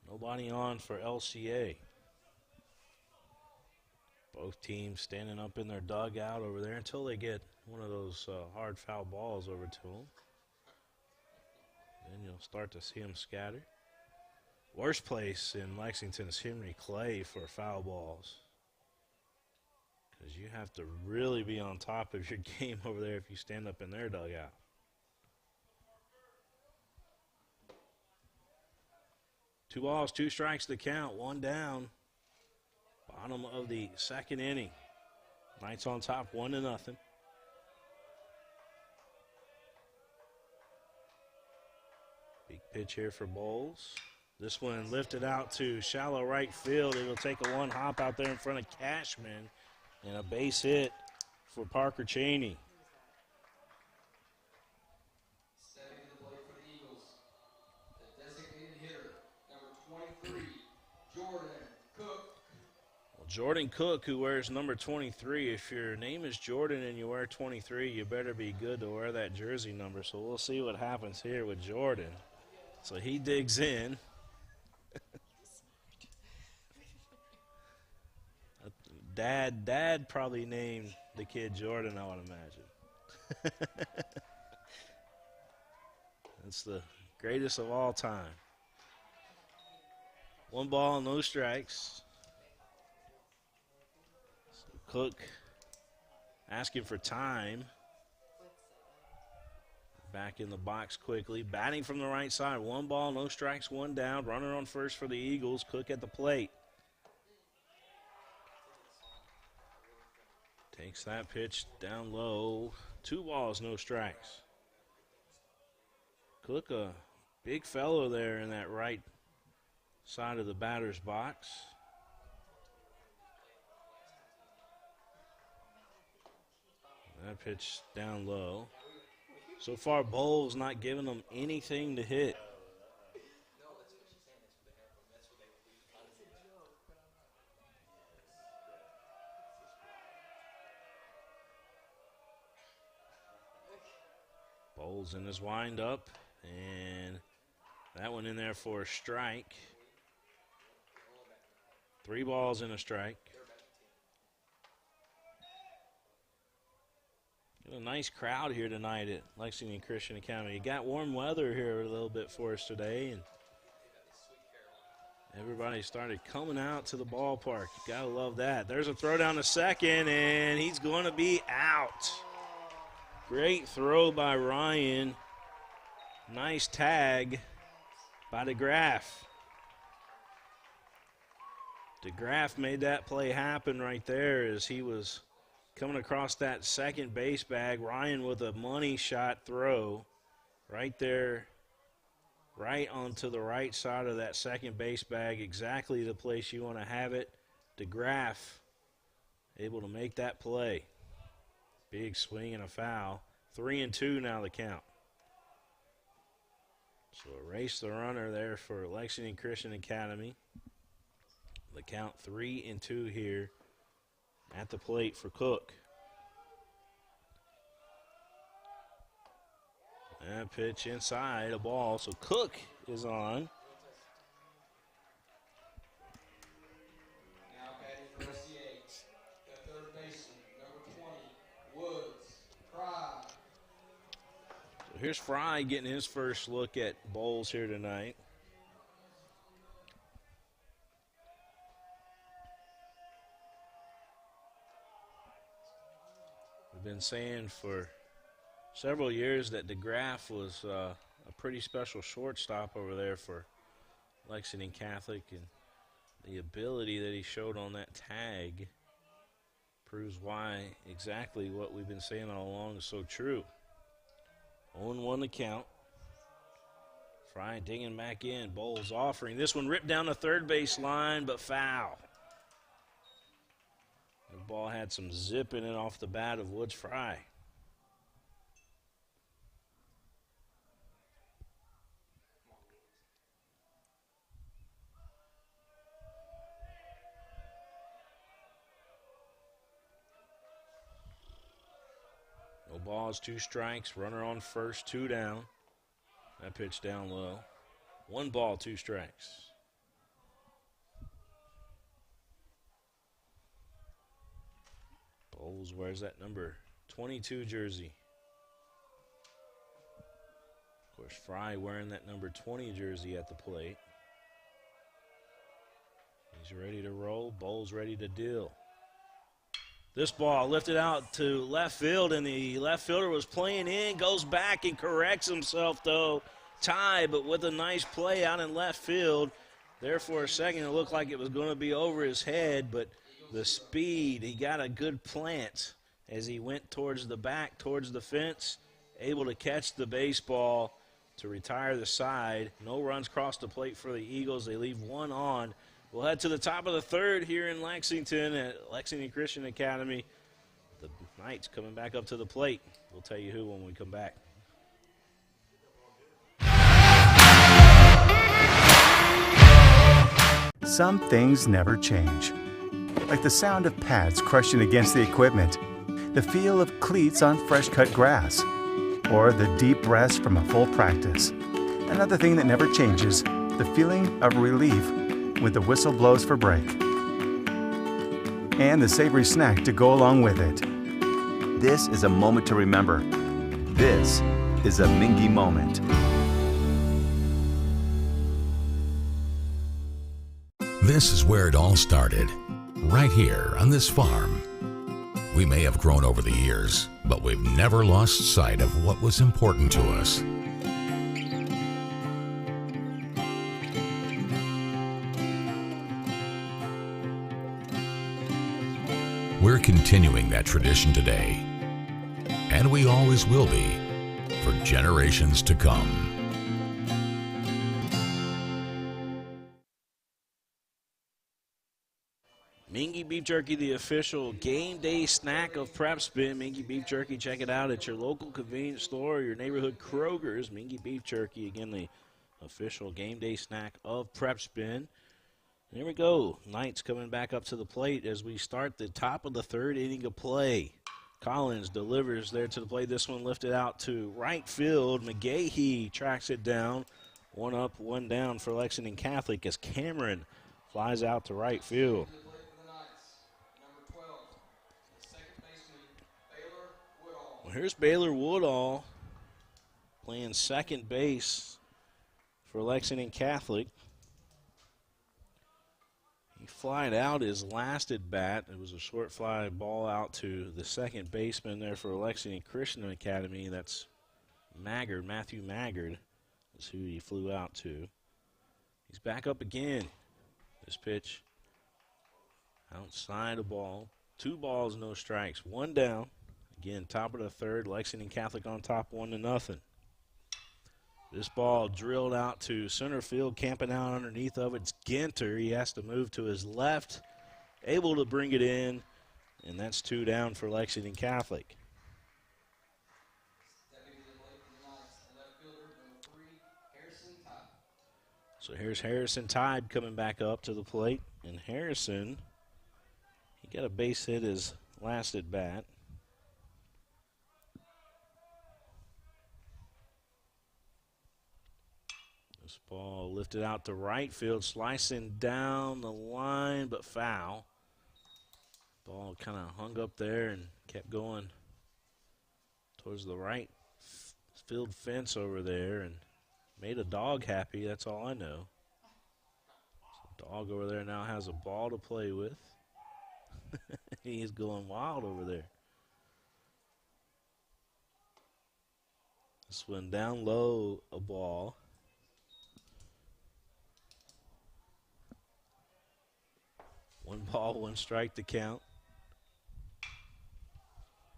Speaker 5: Nobody on for LCA. Both teams standing up in their dugout over there until they get one of those hard foul balls over to them. Then you'll start to see them scatter. Worst place in Lexington is Henry Clay for foul balls, because you have to really be on top of your game over there if you stand up in their dugout. Two balls, two strikes to count, one down. Bottom of the second inning. Knights on top, 1-0. Big pitch here for Bowles. This one lifted out to shallow right field. It'll take a one hop out there in front of Cashman, and a base hit for Parker Cheney.
Speaker 16: Stepping to the plate for the Eagles, the designated hitter, number 23, Jordan Cook.
Speaker 5: Well, Jordan Cook, who wears number 23. If your name is Jordan and you wear 23, you better be good to wear that jersey number. So we'll see what happens here with Jordan. So he digs in. Dad probably named the kid Jordan, I would imagine. That's the greatest of all time. One ball, no strikes. So Cook asking for time. Back in the box quickly. Batting from the right side. One ball, no strikes, one down. Runner on first for the Eagles. Cook at the plate. Takes that pitch down low. Two balls, no strikes. Cook, a big fellow there in that right side of the batter's box. That pitch down low. So far, Bowles not giving them anything to hit. Bowles in his windup, and that one in there for a strike. 3 balls and a strike. A nice crowd here tonight at Lexington Christian Academy. You got warm weather here a little bit for us today, and everybody started coming out to the ballpark. You gotta love that. There's a throw down to second, and he's going to be out. Great throw by Ryan. Nice tag by DeGraff. DeGraff made that play happen right there as he was coming across that second base bag. Ryan with a money shot throw right there, right onto the right side of that second base bag, exactly the place you want to have it. DeGraff able to make that play. Big swing and a foul. 3-2 now the count. So erase the runner there for Lexington Christian Academy. The count 3-2 here at the plate for Cook. That pitch inside, a ball. So Cook is on.
Speaker 16: Now batting for LCA, the third baseman, number 20, Woods, Fry.
Speaker 5: So here's Fry getting his first look at Bowles here tonight. We've been saying for several years that DeGraff was a pretty special shortstop over there for Lexington Catholic, and the ability that he showed on that tag proves why exactly what we've been saying all along is so true. 0-1 the count. Fry digging back in. Bowles offering. This one ripped down the third base line, but foul. The ball had some zip in it off the bat of Woods Fry. No balls, 2 strikes. Runner on first, 2 down. That pitch down low. 1 ball, 2 strikes. Eagles wears that number 22 jersey. Of course, Fry wearing that number 20 jersey at the plate. He's ready to roll. Bowles ready to deal. This ball lifted out to left field, and the left fielder was playing in, goes back and corrects himself, though. Tie, but with a nice play out in left field. There for a second, it looked like it was going to be over his head, but the speed, he got a good plant as he went towards the back, towards the fence, able to catch the baseball to retire the side. No runs crossed the plate for the Eagles. They leave one on. We'll head to the top of the third here in Lexington at Lexington Christian Academy. The Knights coming back up to the plate. We'll tell you who when we come back.
Speaker 2: Some things never change. Like the sound of pads crushing against the equipment, the feel of cleats on fresh-cut grass, or the deep breaths from a full practice. Another thing that never changes, the feeling of relief when the whistle blows for break. And the savory snack to go along with it.
Speaker 3: This is a moment to remember. This is a Mingy moment.
Speaker 4: This is where it all started, right here on this farm. We may have grown over the years, but we've never lost sight of what was important to us. We're continuing that tradition today, and we always will be for generations to come.
Speaker 5: Mingy Beef Jerky, the official game day snack of Prep Spin. Mingy Beef Jerky, check it out at your local convenience store or your neighborhood Kroger's. Mingy Beef Jerky, again, the official game day snack of Prep Spin. Here we go. Knights coming back up to the plate as we start the top of the third inning of play. Collins delivers there to the plate. This one lifted out to right field. McGahee tracks it down. One up, one down for Lexington Catholic as Cameron flies out to right field. Well, here's Baylor Woodall playing second base for Lexington Catholic. He flied out his last at bat. It was a short fly ball out to the second baseman there for Lexington Christian Academy. That's Maggard, Matthew Maggard is who he flew out to. He's back up again. This pitch outside the ball. 2 balls, no strikes. 1 down. Again, top of the third. Lexington Catholic on top 1-0. This ball drilled out to center field, camping out underneath of it. It's Ginter. He has to move to his left, able to bring it in, and that's 2 down for Lexington Catholic. So here's Harrison Tide coming back up to the plate, and Harrison, he got a base hit his last at bat. This ball lifted out to right field, slicing down the line, but foul. Ball kind of hung up there and kept going towards the right field fence over there and made a dog happy, that's all I know. So dog over there now has a ball to play with. He's going wild over there. This one down low, a ball. One ball, 1 strike to count.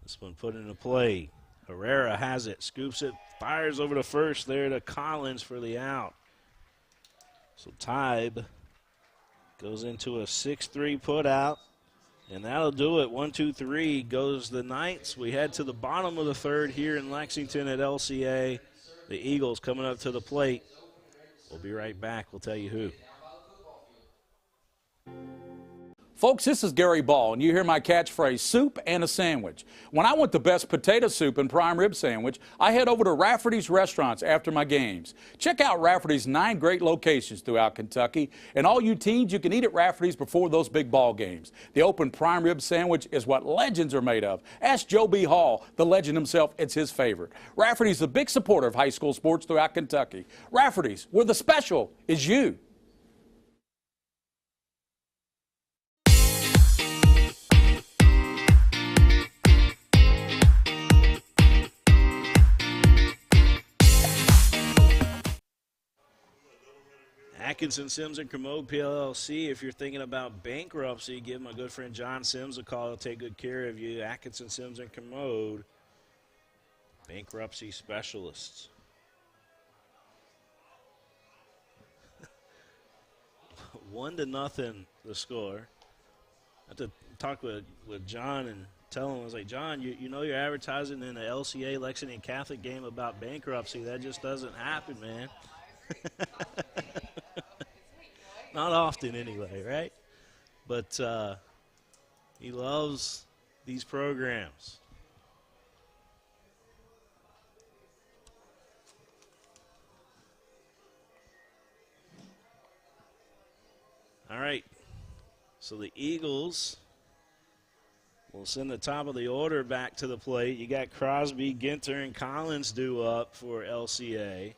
Speaker 5: This one put into play. Herrera has it, scoops it, fires over to first there to Collins for the out. So Tybe goes into a 6-3 put out, and that'll do it. 1, 2, 3 goes the Knights. We head to the bottom of the third here in Lexington at LCA. The Eagles coming up to the plate. We'll be right back. We'll tell you who.
Speaker 1: Folks, this is Gary Ball, and you hear my catchphrase, soup and a sandwich. When I want the best potato soup and prime rib sandwich, I head over to Rafferty's restaurants after my games. Check out Rafferty's 9 great locations throughout Kentucky, and all you teens, you can eat at Rafferty's before those big ball games. The open prime rib sandwich is what legends are made of. Ask Joe B. Hall, the legend himself, it's his favorite. Rafferty's a big supporter of high school sports throughout Kentucky. Rafferty's, where the special is you.
Speaker 5: Atkinson, Sims, and Commode PLLC. If you're thinking about bankruptcy, give my good friend John Sims a call. He'll take good care of you. Atkinson, Sims, and Commode, bankruptcy specialists. 1-0 the score. I had to talk with John and tell him, I was like, John, you know you're advertising in the LCA Lexington Catholic game about bankruptcy. That just doesn't happen, man. Not often anyway, right? But he loves these programs. All right, so the Eagles will send the top of the order back to the plate. You got Crosby, Ginter, and Collins due up for LCA.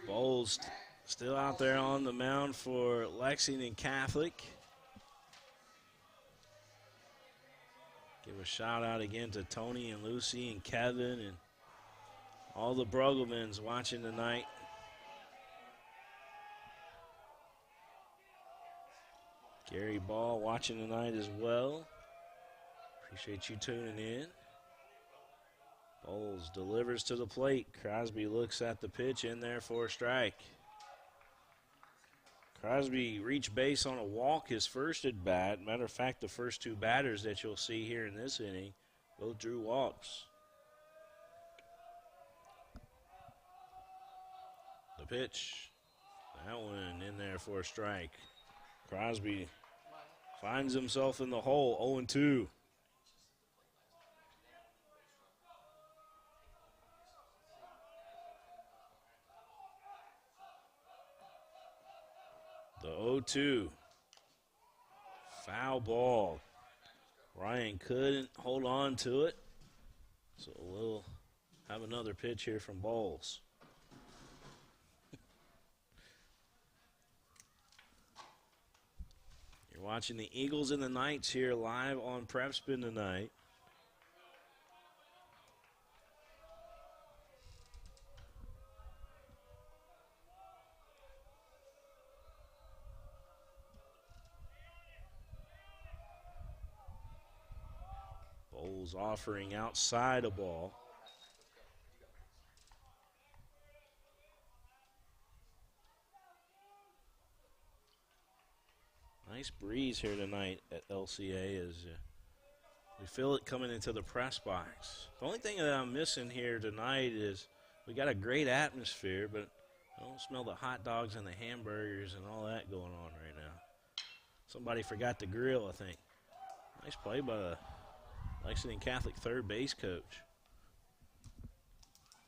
Speaker 5: Bowles still out there on the mound for Lexington Catholic. Give a shout out again to Tony and Lucy and Kevin and all the Brueggemans watching tonight. Gary Ball watching tonight as well. Appreciate you tuning in. Bowles delivers to the plate. Crosby looks at the pitch, in there for a strike. Crosby reached base on a walk his first at bat. Matter of fact, the first 2 batters that you'll see here in this inning both drew walks. The pitch, that one in there for a strike. Crosby finds himself in the hole, 0-2. The 0-2. Foul ball. Ryan couldn't hold on to it. So we'll have another pitch here from Bowles. You're watching the Eagles and the Knights here live on Prep Spin tonight. Bowles offering outside a ball. Nice breeze here tonight at LCA as we feel it coming into the press box. The only thing that I'm missing here tonight is we got a great atmosphere, but I don't smell the hot dogs and the hamburgers and all that going on right now. Somebody forgot the grill, I think. Nice play by the Lexington Catholic third base coach.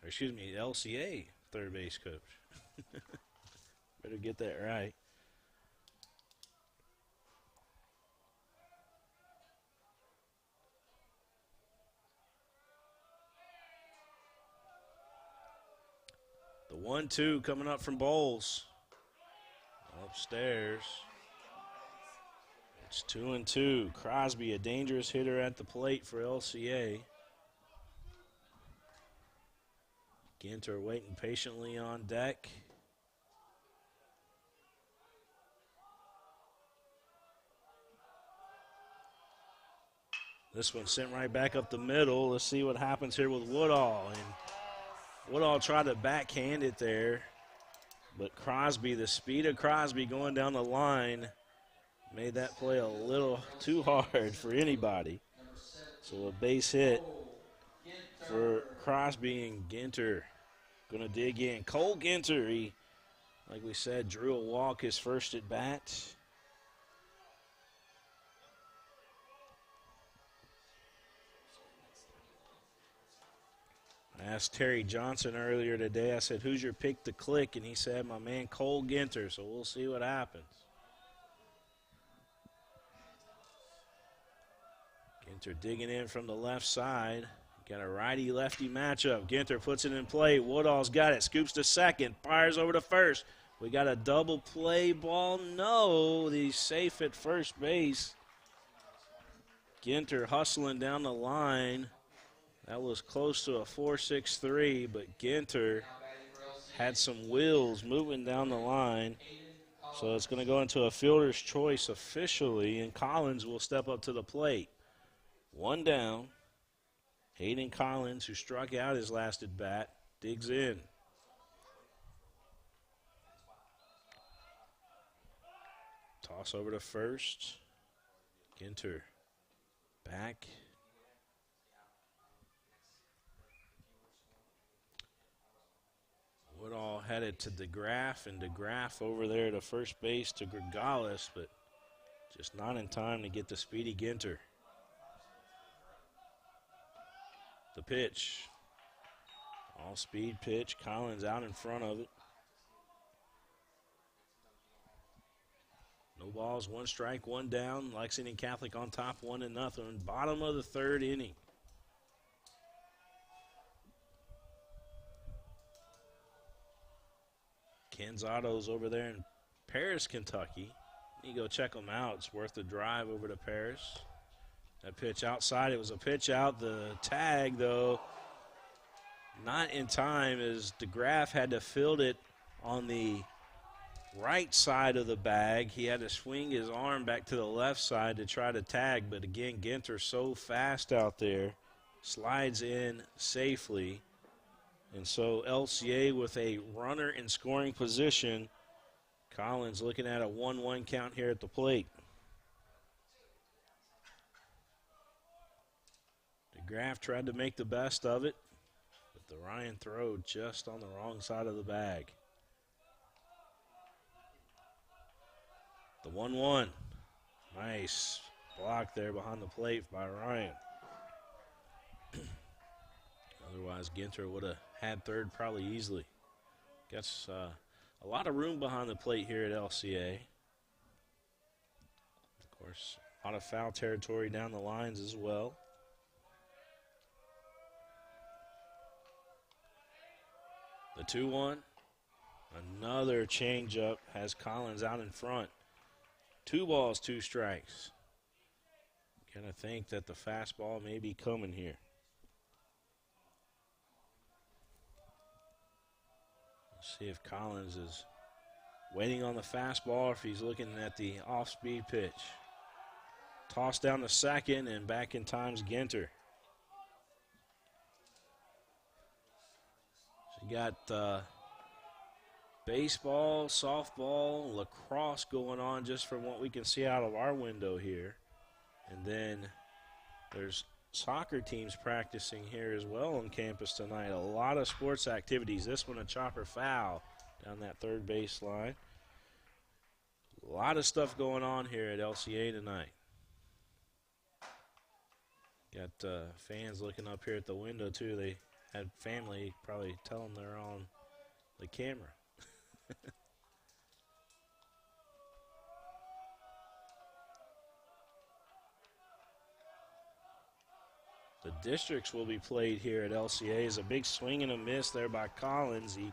Speaker 5: Or excuse me, LCA third base coach. Better get that right. The 1-2 coming up from Bowles. Upstairs. It's 2-2. Crosby, a dangerous hitter at the plate for LCA. Ginter waiting patiently on deck. This one sent right back up the middle. Let's see what happens here with Woodall. And Woodall tried to backhand it there, but Crosby, the speed of Crosby going down the line, made that play a little too hard for anybody. So a base hit for Crosby and Ginter. Going to dig in. Cole Ginter, he, like we said, drew a walk his first at bat. I asked Terry Johnson earlier today, I said, who's your pick to click? And he said, my man Cole Ginter, so we'll see what happens. Ginter digging in from the left side. Got a righty-lefty matchup. Ginter puts it in play. Woodall's got it. Scoops to second. Fires over to first. We got a double play ball. No, he's safe at first base. Ginter hustling down the line. That was close to a 4.63, but Ginter had some wheels moving down the line. So it's going to go into a fielder's choice officially, and Collins will step up to the plate. One down. Hayden Collins, who struck out his last at bat, digs in. Toss over to first. Ginter back. Woodall headed to DeGraff, and DeGraff over there to first base to Gregales, but just not in time to get the speedy Ginter. The pitch. All-speed pitch. Collins out in front of it. No balls, one strike, one down. Lexington Catholic on top, 1-0. Bottom of the third inning. Ken's Autos over there in Paris, Kentucky. You go check them out. It's worth the drive over to Paris. That pitch outside, it was a pitch out. The tag, though, not in time, as DeGraff had to field it on the right side of the bag. He had to swing his arm back to the left side to try to tag, but again, Ginter so fast out there, slides in safely. And so LCA with a runner in scoring position. Collins looking at a 1-1 count here at the plate. DeGraff tried to make the best of it, but the Ryan throw just on the wrong side of the bag. The 1-1. Nice block there behind the plate by Ryan. Otherwise, Ginter would have had third probably easily. Gets a lot of room behind the plate here at LCA. Of course, a lot of foul territory down the lines as well. The 2-1. Another changeup has Collins out in front. 2 balls, 2 strikes. Gonna think that the fastball may be coming here. Let's see if Collins is waiting on the fastball or if he's looking at the off-speed pitch. Toss down to second, and back in time's Ginter. So you got baseball, softball, lacrosse going on just from what we can see out of our window here. And then there's soccer teams practicing here as well on campus tonight. A lot of sports activities. This one a chopper foul down that third base line. A lot of stuff going on here at LCA tonight. Got fans looking up here at the window too. They had family probably tell them they're on the camera. The districts will be played here at LCA. Is a big swing and a miss there by Collins. He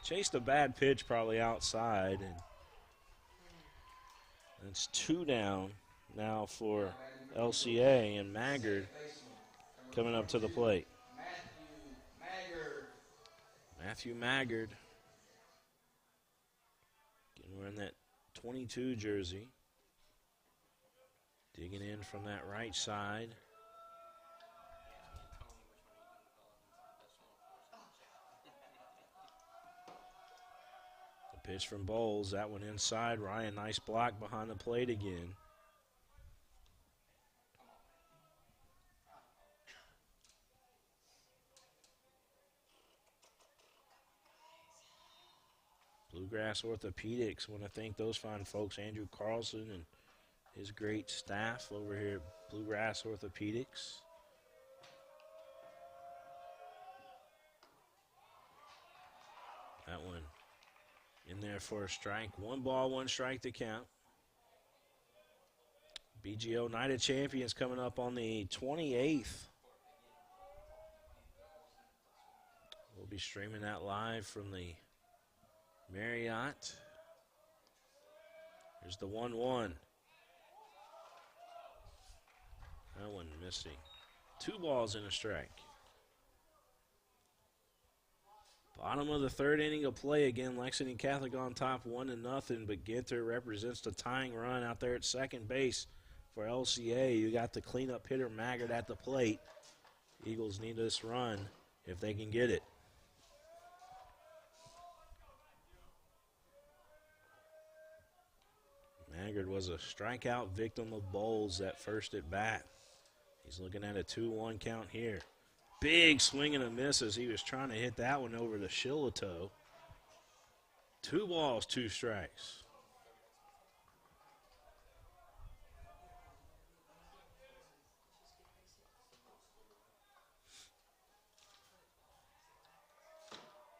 Speaker 5: chased a bad pitch probably outside, and it's 2 down now for LCA, and Maggard coming up to the plate. Matthew Maggard. Wearing that 22 jersey. Digging in from that right side. The pitch from Bowles. That one inside. Ryan, nice block behind the plate again. Bluegrass Orthopedics. I want to thank those fine folks, Andrew Carlson and his great staff over here at Bluegrass Orthopedics. That one in there for a strike. 1 ball, 1 strike to count. BGO Night of Champions coming up on the 28th. We'll be streaming that live from the Marriott. Here's the 1-1. That one missing. 2 balls and a strike. Bottom of the 3rd inning of play again. Lexington Catholic on top 1-0, but Ginter represents the tying run out there at second base for LCA. You got the cleanup hitter Maggard at the plate. Eagles need this run if they can get it. Maggard was a strikeout victim of Bowles that first at bat. He's looking at a 2-1 count here. Big swing and a miss as he was trying to hit that one over the Shillato. 2 balls, 2 strikes.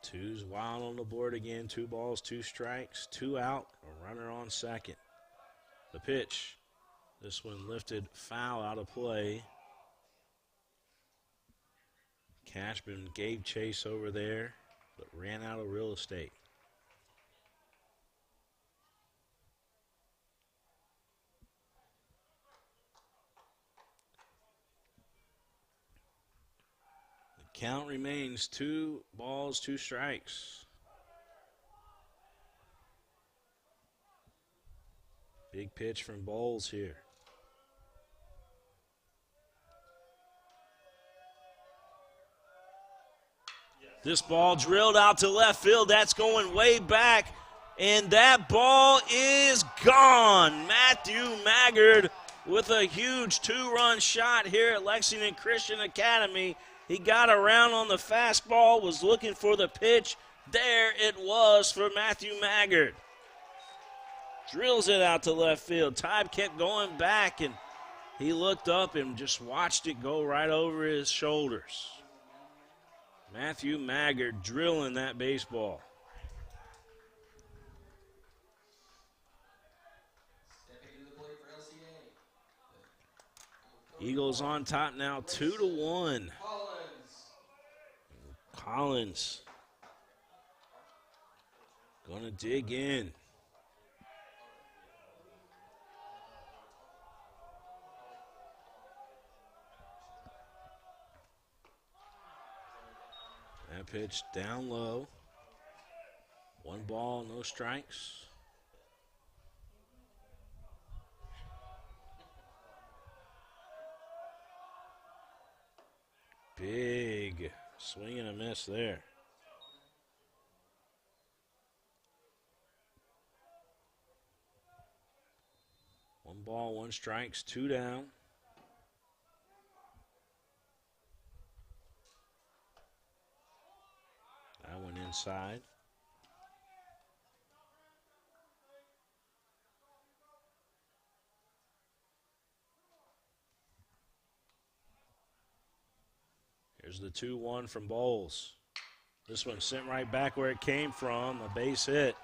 Speaker 5: Two's wild on the board again. 2 balls, 2 strikes, 2 out, a runner on second. The pitch. This one lifted foul out of play. Cashman gave chase over there, but ran out of real estate. The count remains 2 balls, 2 strikes. Big pitch from Bowles here. This ball drilled out to left field. That's going way back, and that ball is gone. Matthew Maggard with a huge 2-run shot here at Lexington Christian Academy. He got around on the fastball, was looking for the pitch. There it was for Matthew Maggard. Drills it out to left field. Time kept going back, and he looked up and just watched it go right over his shoulders. Matthew Maggard drilling that baseball. Eagles on top now, 2-1. Collins gonna dig in. That pitch down low. 1 ball, no strikes. Big swing and a miss there. One ball, 1 strikes, 2 down. That one inside. Here's the 2-1 from Bowles. This one sent right back where it came from, a base hit.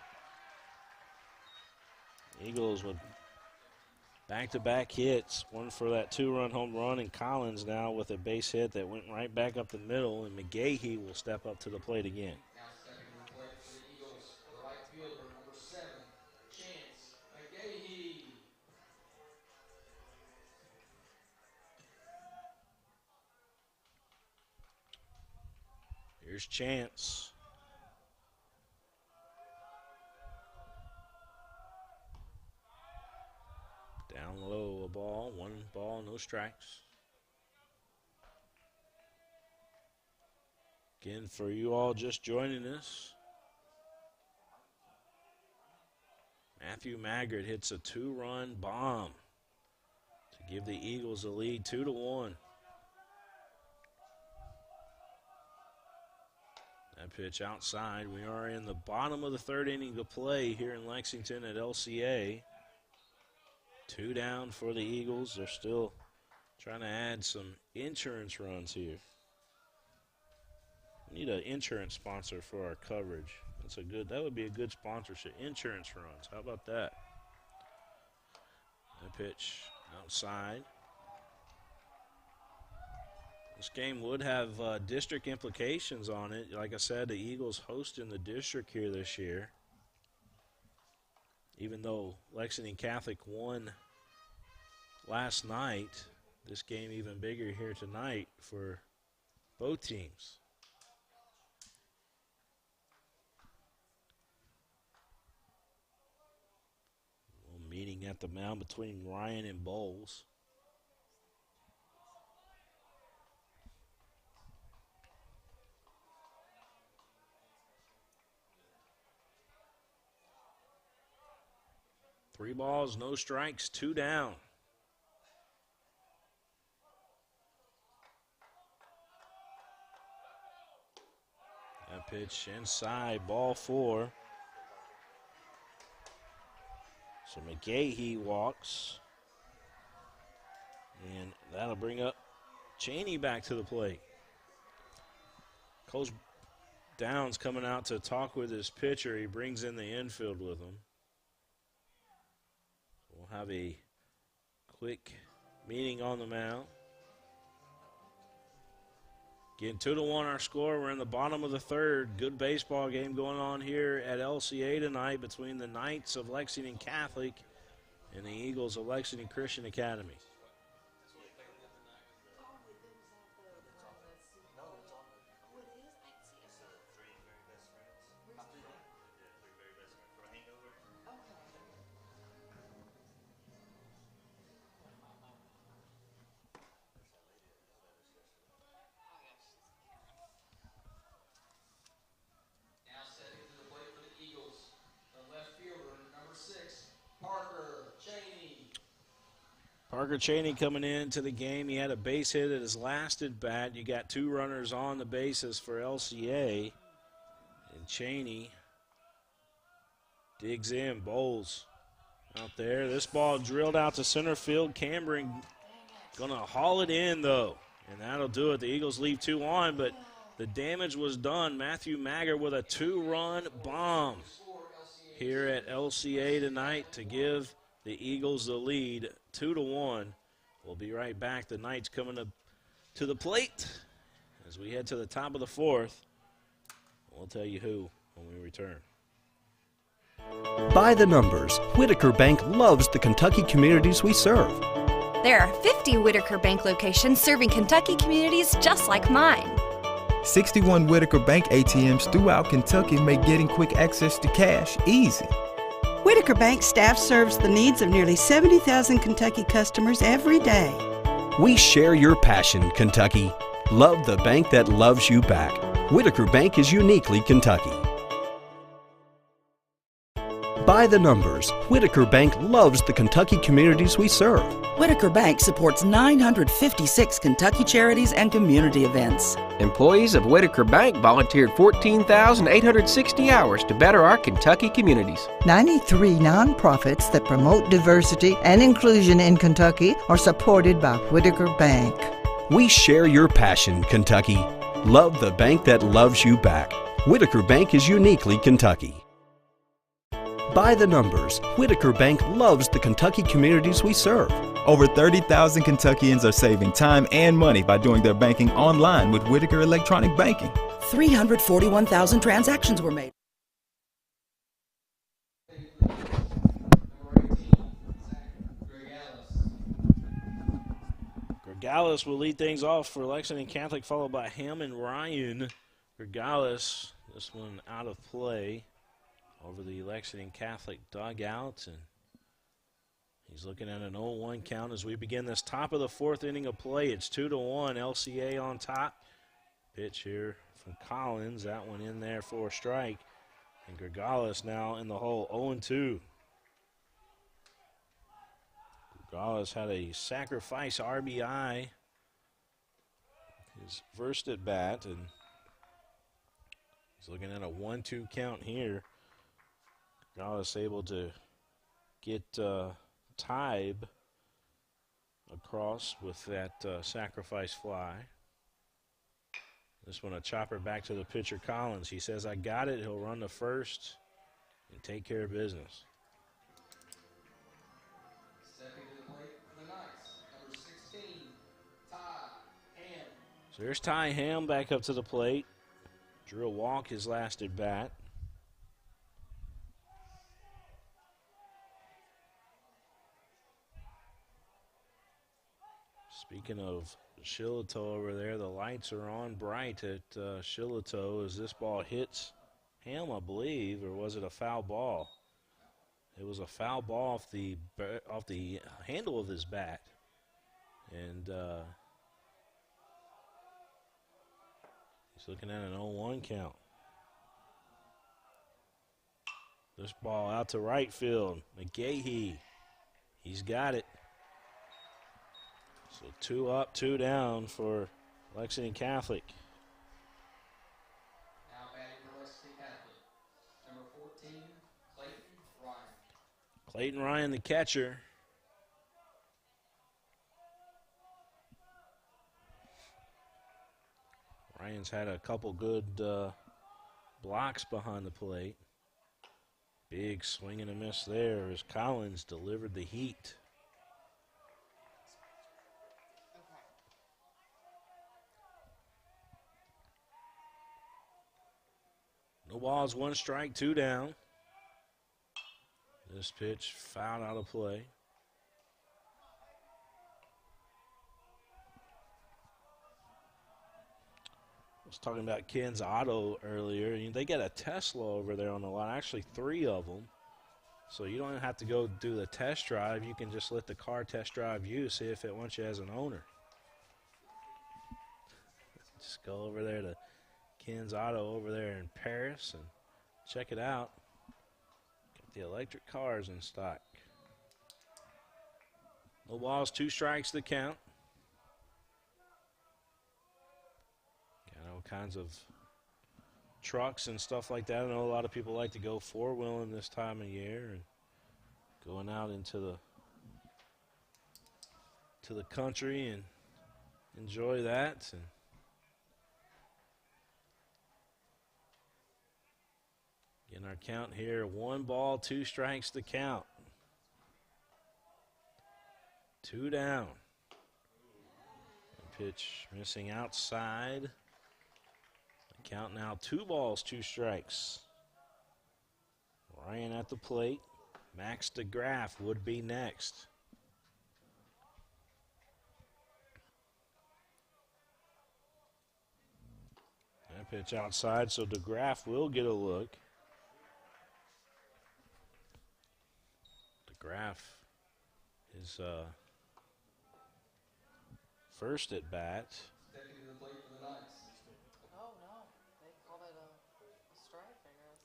Speaker 5: Eagles with back-to-back hits, one for that 2-run home run, and Collins now with a base hit that went right back up the middle, and McGahee will step up to the plate again.
Speaker 16: Now stepping to the plate for the Eagles, the right fielder, number 7, Chance McGahee.
Speaker 5: Here's Chance. Down low, a ball, 1 ball, no strikes. Again, for you all just joining us, Matthew Maggard hits a 2-run bomb to give the Eagles a lead 2-1. That pitch outside. We are in the bottom of the third inning to play here in Lexington at LCA. 2 down for the Eagles. They're still trying to add some insurance runs here. We need an insurance sponsor for our coverage. That would be a good sponsorship. Insurance runs. How about that? That pitch outside. This game would have district implications on it. Like I said, the Eagles hosting the district here this year. Even though Lexington Catholic won last night, this game even bigger here tonight for both teams. Meeting at the mound between Ryan and Bowles. Three balls, no strikes, 2 down. That pitch inside, ball 4. So McGahee walks. And that'll bring up Cheney back to the plate. Coach Downs coming out to talk with his pitcher. He brings in the infield with him. We'll have a quick meeting on the mound. Getting 2-1 our score. We're in the bottom of the third. Good baseball game going on here at LCA tonight between the Knights of Lexington Catholic and the Eagles of Lexington Christian Academy. Parker Cheney coming into the game. He had a base hit at his last at bat. You got 2 runners on the bases for LCA. And Cheney digs in. Bowles out there. This ball drilled out to center field. Cameron going to haul it in, though. And that'll do it. The Eagles leave 2 on, but the damage was done. Matthew Maggart with a 2-run bomb here at LCA tonight to give the Eagles the lead, 2-1. We'll be right back. The Knights coming up to the plate as we head to the top of the 4th. We'll tell you who when we return.
Speaker 6: By the numbers, Whitaker Bank loves the Kentucky communities we serve.
Speaker 7: There are 50 Whitaker Bank locations serving Kentucky communities just like mine.
Speaker 8: 61 Whitaker Bank ATMs throughout Kentucky make getting quick access to cash easy.
Speaker 9: Whitaker Bank staff serves the needs of nearly 70,000 Kentucky customers every day.
Speaker 6: We share your passion, Kentucky. Love the bank that loves you back. Whitaker Bank is uniquely Kentucky. By the numbers, Whitaker Bank loves the Kentucky communities we serve.
Speaker 10: Whitaker Bank supports 956 Kentucky charities and community events.
Speaker 11: Employees of Whitaker Bank volunteered 14,860 hours to better our Kentucky communities.
Speaker 12: 93 nonprofits that promote diversity and inclusion in Kentucky are supported by Whitaker Bank.
Speaker 6: We share your passion, Kentucky. Love the bank that loves you back. Whitaker Bank is uniquely Kentucky. By the numbers, Whitaker Bank loves the Kentucky communities we serve.
Speaker 8: Over 30,000 Kentuckians are saving time and money by doing their banking online with Whitaker Electronic Banking.
Speaker 10: 341,000 transactions were made.
Speaker 5: Gregalis will lead things off for Lexington Catholic, followed by Hammond Ryan. Gregalis, this one out of play over the Lexington Catholic dugout, and he's looking at an 0-1 count as we begin this top of the 4th inning of play. It's 2-1, LCA on top. Pitch here from Collins, that one in there for a strike. And Gregalis now in the hole, 0-2. Gregalis had a sacrifice RBI, his first at bat, and He's looking at a 1-2 count here. Gallus able to get Tybe across with that sacrifice fly. This one a chopper back to the pitcher Collins. He says, I got it. He'll run to first and take care of business.
Speaker 16: Stepping to the plate for the Knights, number 16, Ty Ham.
Speaker 5: So there's Ty Ham back up to the plate. Drew a walk his last at bat. Speaking of Shillito over there, the lights are on bright at Shillito as this ball hits Ham, I believe, or was it a foul ball? It was a foul ball off the handle of his bat, and he's looking at an 0-1 count. This ball out to right field. McGahee, he's got it. So 2 up, 2 down for Lexington Catholic.
Speaker 16: Now batting for Lexington Catholic, number 14, Clayton Ryan.
Speaker 5: Clayton Ryan, the catcher. Ryan's had a couple good blocks behind the plate. Big swing and a miss there as Collins delivered the heat. No balls, 1 strike, 2 down. This pitch fouled out of play. I was talking about Ken's Auto earlier. They got a Tesla over there on the lot, actually 3 of them. So you don't have to go do the test drive. You can just let the car test drive you, see if it wants you as an owner. Just go over there to Ken's Auto over there in Paris and check it out. Got the electric cars in stock. No balls, 2 strikes to count. Got all kinds of trucks and stuff like that. I know a lot of people like to go 4-wheeling this time of year and going out into the country and enjoy that. And getting our count here, 1 ball, 2 strikes to count. 2 down. Pitch missing outside. Count now 2 balls, 2 strikes. Ryan at the plate. Max DeGraff would be next. That pitch outside, so DeGraff will get a look. DeGraff is first at bat.
Speaker 16: Stepping to the plate for the Knights.
Speaker 20: Oh, no. They called it a strike, I guess.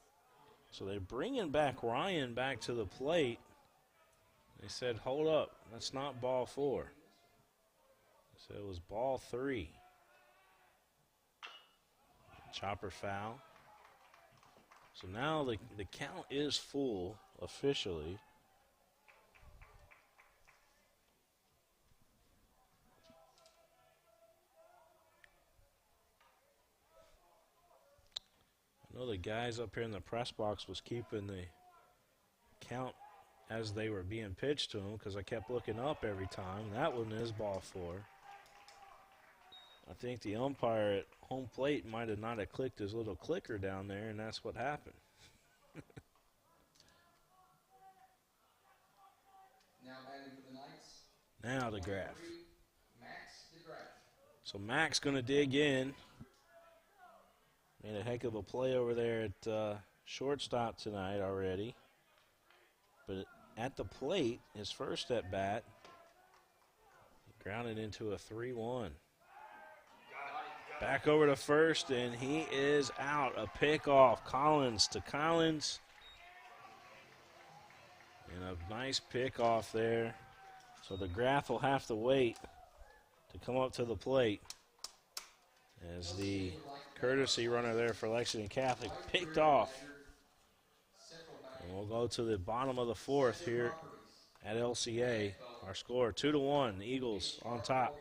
Speaker 5: So they're bringing back Ryan back to the plate. They said, hold up, that's not ball 4. They said it was ball 3. Chopper foul. So now the count is full officially. I know the guys up here in the press box was keeping the count as they were being pitched to them because I kept looking up every time. That one is ball 4. I think the umpire at home plate might have not have clicked his little clicker down there, and that's what happened.
Speaker 16: Now batting for the Knights.
Speaker 5: Now DeGraff.
Speaker 16: Max DeGraff.
Speaker 5: So Max going to dig in. Made a heck of a play over there at shortstop tonight already. But at the plate, his first at bat, he grounded into a 3-1. Back over to first, and he is out. A pickoff. Collins to Collins. And a nice pickoff there. So DeGraff will have to wait to come up to the plate as the courtesy runner there for Lexington Catholic, picked off. And we'll go to the bottom of the fourth here at LCA. Our score 2-1, Eagles on top.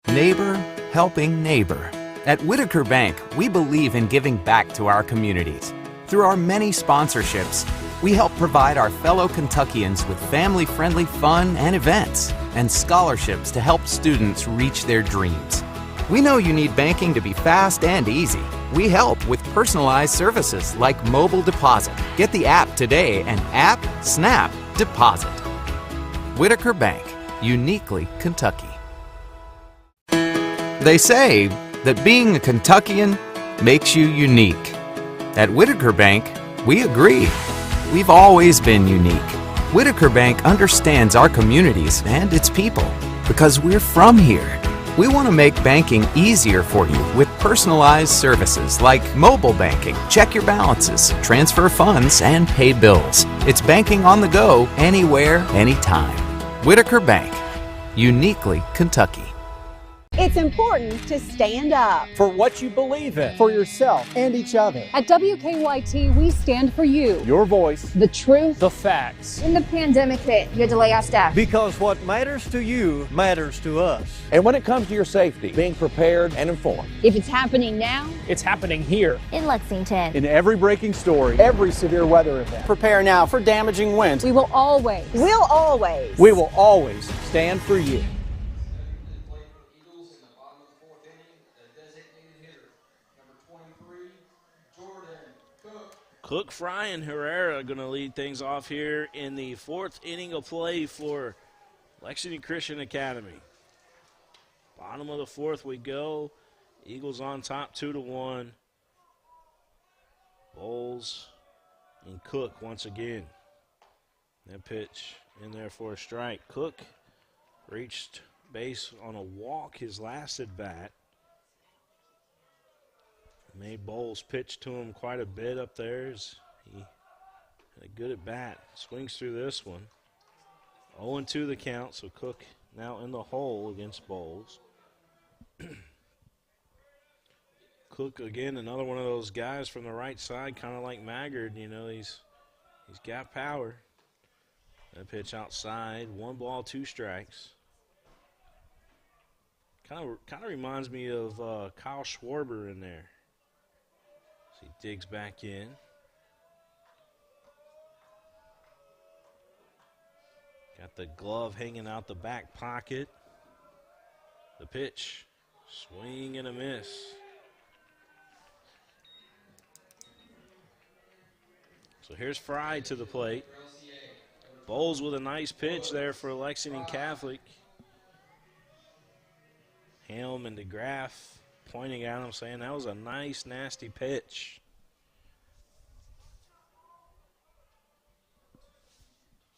Speaker 15: Neighbor helping neighbor. At Whitaker Bank, we believe in giving back to our communities. Through our many sponsorships, we help provide our fellow Kentuckians with family-friendly fun and events, and scholarships to help students reach their dreams. We know you need banking to be fast and easy. We help with personalized services like mobile deposit. Get the app today and snap, deposit. Whitaker Bank, uniquely Kentucky. They say that being a Kentuckian makes you unique. At Whitaker Bank, we agree. We've always been unique. Whitaker Bank understands our communities and its people because we're from here. We want to make banking easier for you with personalized services like mobile banking, check your balances, transfer funds, and pay bills. It's banking on the go, anywhere, anytime. Whitaker Bank, uniquely Kentucky.
Speaker 17: It's important to stand up
Speaker 18: for what you believe in, for yourself and each other.
Speaker 19: At WKYT, we stand for you.
Speaker 18: Your voice,
Speaker 19: the truth,
Speaker 18: the facts.
Speaker 19: In the pandemic pit, you had to lay off staff.
Speaker 18: Because what matters to you matters to us. And when it comes to your safety, being prepared and informed.
Speaker 19: If it's happening now,
Speaker 18: it's happening here.
Speaker 13: In Lexington.
Speaker 18: In every breaking story, every severe weather event. Prepare now for damaging winds.
Speaker 19: we will always
Speaker 18: We will always stand for you.
Speaker 5: Cook, Fry, and Herrera are going to lead things off here in the fourth inning of play for Lexington Christian Academy. Bottom of the fourth we go. Eagles on top 2-1. Bowles and Cook once again. That pitch in there for a strike. Cook reached base on a walk his last at bat. Made Bowles pitch to him quite a bit up there. He had a good at bat. Swings through this one. 0-2 the count, so Cook now in the hole against Bowles. Cook, again, another one of those guys from the right side, kind of like Maggard. You know, he's got power. That pitch outside. 1 ball, 2 strikes. Kind of reminds me of Kyle Schwarber in there. So he digs back in. Got the glove hanging out the back pocket. The pitch. Swing and a miss. So here's Fry to the plate. Bowles with a nice pitch there for Lexington Catholic. Helm and DeGraff pointing at him, saying that was a nice, nasty pitch.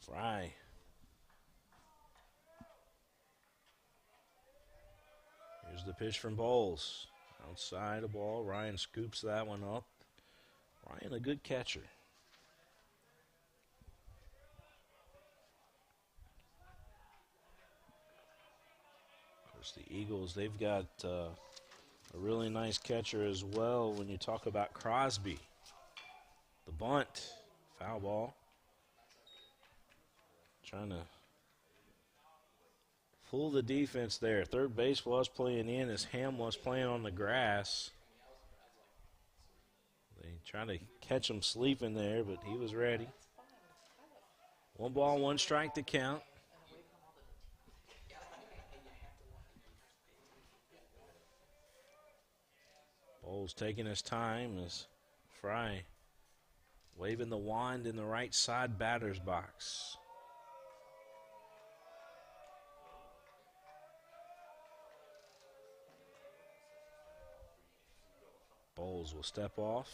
Speaker 5: Fry. Here's the pitch from Bowles. Outside the ball, Ryan scoops that one up. Ryan, a good catcher. Of course, the Eagles, they've got a really nice catcher as well when you talk about Crosby. The bunt, foul ball. Trying to fool the defense there. Third base was playing in as Ham was playing on the grass. They tried to catch him sleeping there, but he was ready. 1 ball, 1 strike to count. Bowles taking his time as Fry waving the wand in the right side batter's box. Bowles will step off.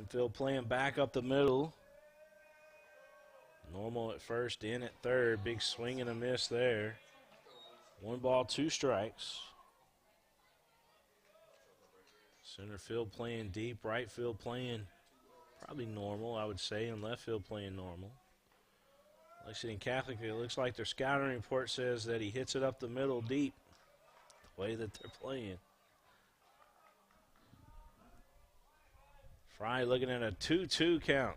Speaker 5: Infield playing back up the middle. Normal at first, in at third. Big swing and a miss there. 1 ball, 2 strikes. Center field playing deep. Right field playing probably normal, I would say, and left field playing normal. Lexington Catholic, it looks like their scouting report says that he hits it up the middle deep, the way that they're playing. Fry looking at a 2-2 count.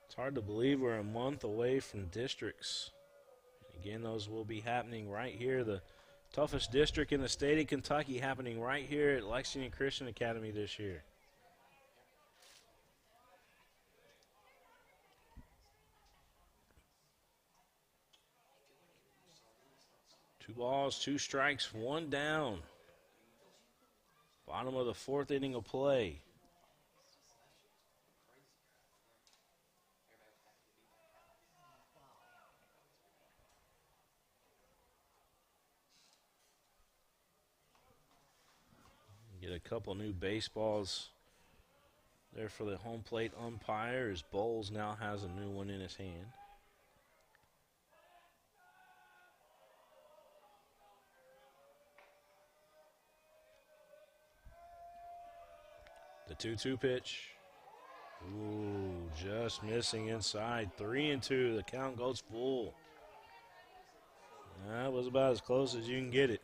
Speaker 5: It's hard to believe we're a month away from districts. And again, those will be happening right here. The toughest district in the state of Kentucky happening right here at Lexington Christian Academy this year. Two balls, 2 strikes, 1 down. Bottom of the 4th inning of play. Get a couple new baseballs there for the home plate umpire as Bowles now has a new one in his hand. The 2-2 pitch. Ooh, just missing inside. 3-2. The count goes full. That was about as close as you can get it.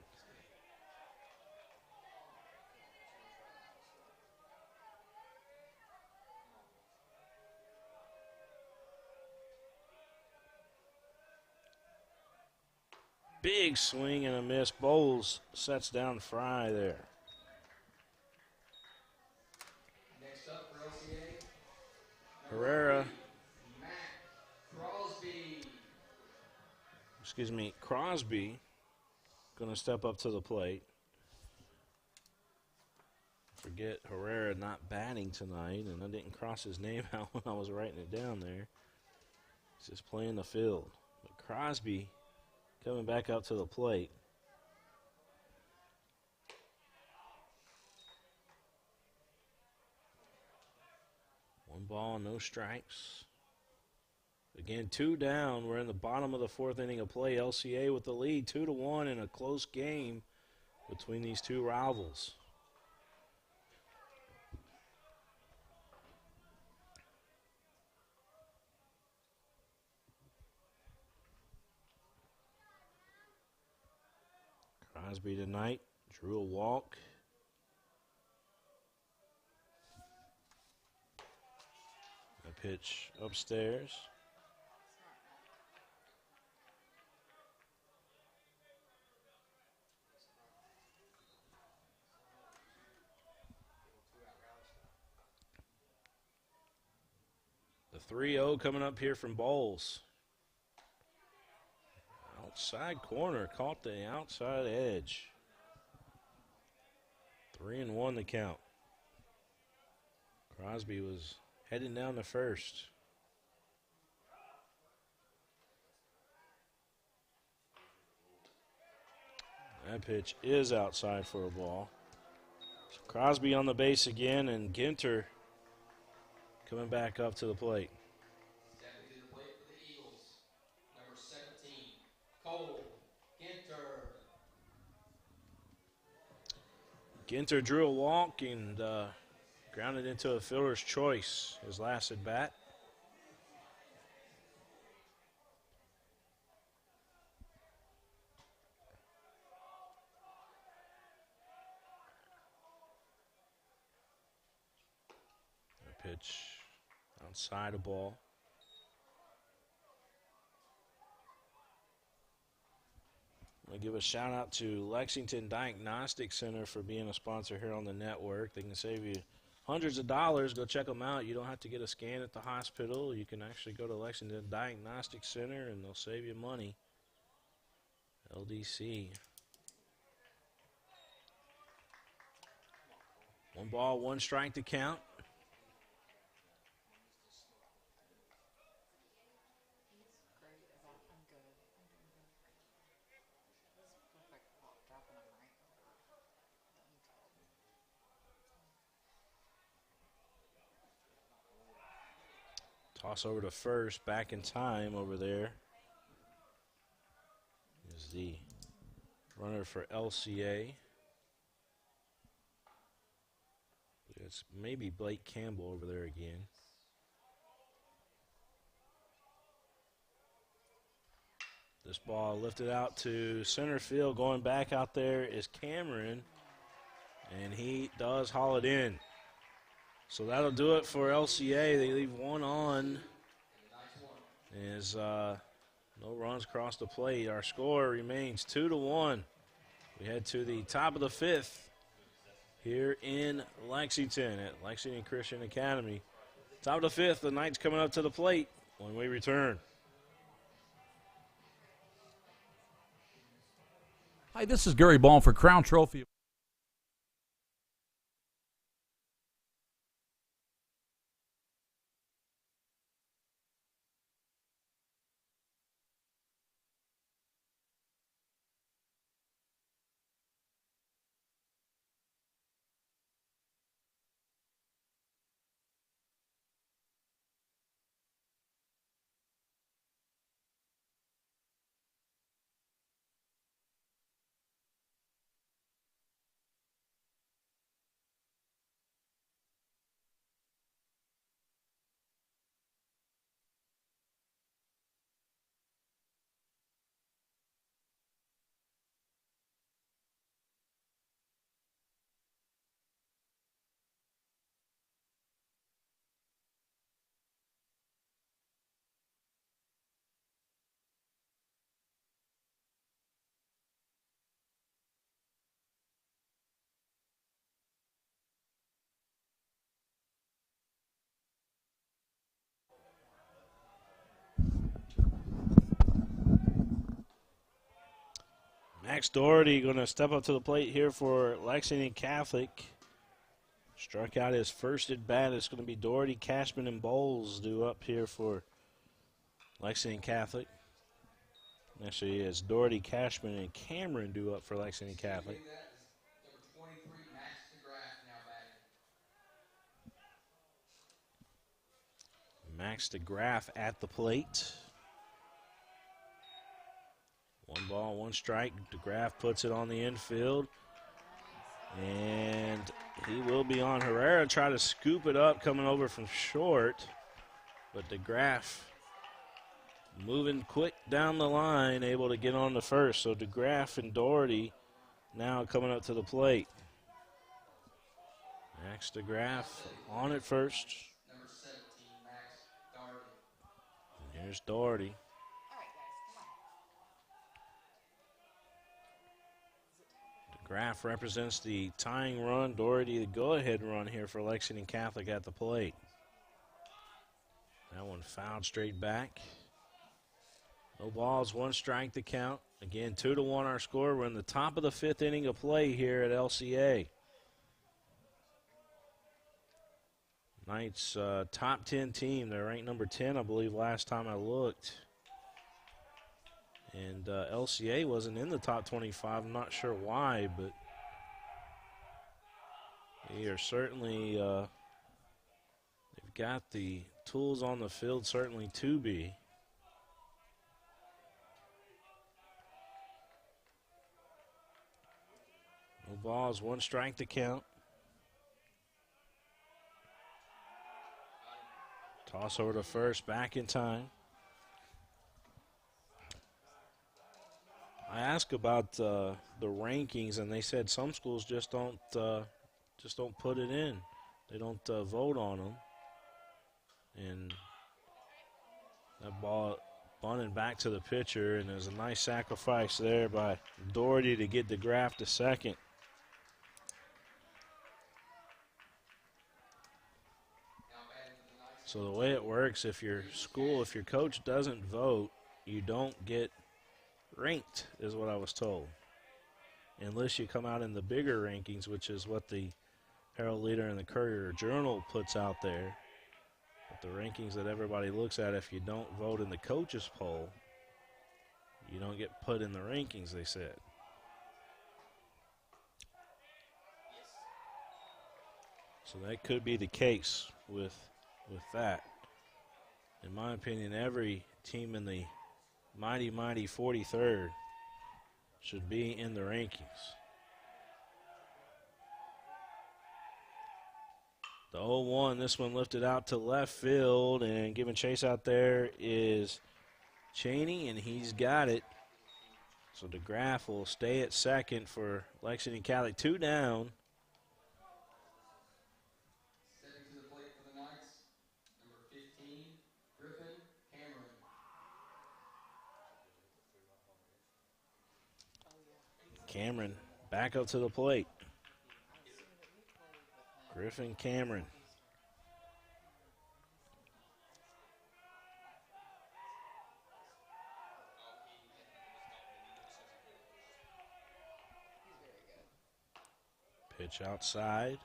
Speaker 5: Big swing and a miss. Bowles sets down Fry there.
Speaker 16: Next up for LCA,
Speaker 5: Herrera. Crosby going to step up to the plate. Forget Herrera not batting tonight, and I didn't cross his name out when I was writing it down there. He's just playing the field. But Crosby coming back up to the plate. One ball, no strikes. Again, 2 down. We're in the bottom of the 4th inning of play. LCA with the lead, 2-1 in a close game between these two rivals. Crosby tonight drew a walk. A pitch upstairs. The 3-0 coming up here from Bowles. Outside corner, caught the outside edge. 3-1 the count. Crosby was heading down to first. That pitch is outside for a ball. So Crosby on the base again, and Ginter coming back up to the plate.
Speaker 16: Stepping to the plate for the Eagles, number 17, Cole Ginter.
Speaker 5: Ginter drew a walk and grounded into a fielder's choice his last at bat. A pitch outside a ball. I give a shout out to Lexington Diagnostic Center for being a sponsor here on the network. They can save you hundreds of dollars. Go check them out. You don't have to get a scan at the hospital. You can actually go to Lexington Diagnostic Center and they'll save you money. LDC. 1 ball, 1 strike to count. Toss over to first, back in time over there is the runner for LCA. It's maybe Blake Campbell over there again. This ball lifted out to center field. Going back out there is Cameron, and he does haul it in. So that'll do it for LCA. They leave one on. As no runs across the plate. Our score remains 2-1. We head to the top of the fifth here in Lexington at Lexington Christian Academy. Top of the fifth, the Knights coming up to the plate when we return.
Speaker 1: Hi, this is Gary Ball for Crown Trophy.
Speaker 5: Max Doherty going to step up to the plate here for Lexington Catholic. Struck out his first at bat. It's going to be Doherty, Cashman, and Bowles due up here for Lexington Catholic. Actually, it's Doherty, Cashman, and Cameron due up for Lexington Catholic. Max DeGraff at the plate. 1 ball, 1 strike. DeGraff puts it on the infield. And he will be on. Herrera try to scoop it up coming over from short. But DeGraff moving quick down the line, able to get on the first. So DeGraff and Doherty now coming up to the plate. Max DeGraff on at first.
Speaker 16: Number 17, Max Doherty.
Speaker 5: And here's Doherty. DeGraff represents the tying run. Doherty the go-ahead run here for Lexington Catholic at the plate. That one fouled straight back. No balls, 1 strike to count. Again, 2-1 our score. We're in the top of the 5th inning of play here at LCA. Knights top 10 team. They're ranked number 10, I believe, last time I looked. And LCA wasn't in the top 25. I'm not sure why, but they are certainly, they've got the tools on the field certainly to be. No balls, 1 strike to count. Toss over to first, back in time. I asked about the rankings, and they said some schools just don't put it in. They don't vote on them. And that ball bunted back to the pitcher, and there's a nice sacrifice there by Doherty to get DeGraff to second. So the way it works, if your coach doesn't vote, you don't get ranked, is what I was told. Unless you come out in the bigger rankings, which is what the Herald Leader and the Courier Journal puts out there. But the rankings that everybody looks at, if you don't vote in the coaches poll, you don't get put in the rankings, they said. So that could be the case with that. in my opinion, every team in the mighty 43rd should be in the rankings. The 0-1, this one lifted out to left field, and giving chase out there is Cheney, and he's got it. So DeGraff will stay at second for Lexington Catholic. 2 down.
Speaker 16: Stepping to the plate for the Knights, number 15, Griffin Cameron.
Speaker 5: Cameron back up to the plate. Griffin Cameron. Pitch outside.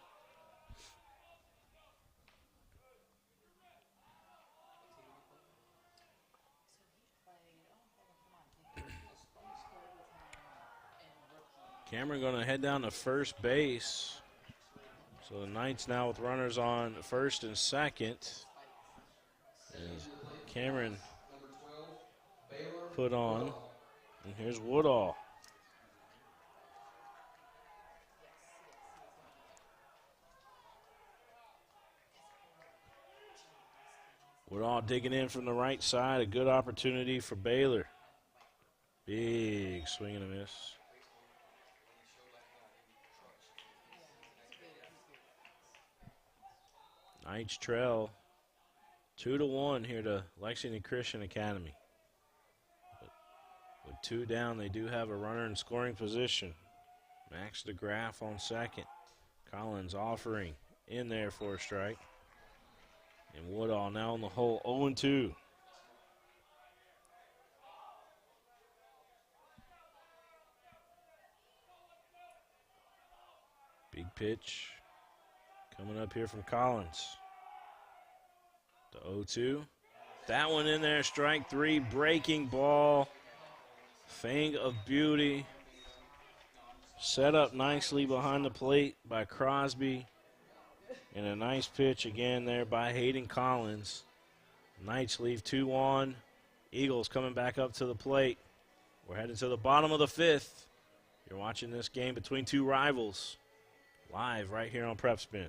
Speaker 5: Cameron going to head down to first base. So the Knights now with runners on first and second. As Cameron put on. And here's Woodall. Woodall digging in from the right side. A good opportunity for Baylor. Big swing and a miss. Knights trail 2-1 here to Lexington Christian Academy. But with 2 down, they do have a runner in scoring position. Max DeGraff on second. Collins offering in there for a strike. And Woodall now in the hole, 0-2. Big pitch coming up here from Collins. The 0-2. That one in there, strike 3, breaking ball. Thing of beauty. Set up nicely behind the plate by Crosby. And a nice pitch again there by Hayden Collins. Knights leave 2 on. Eagles coming back up to the plate. We're heading to the bottom of the 5th. You're watching this game between 2 rivals live right here on Prep Spin.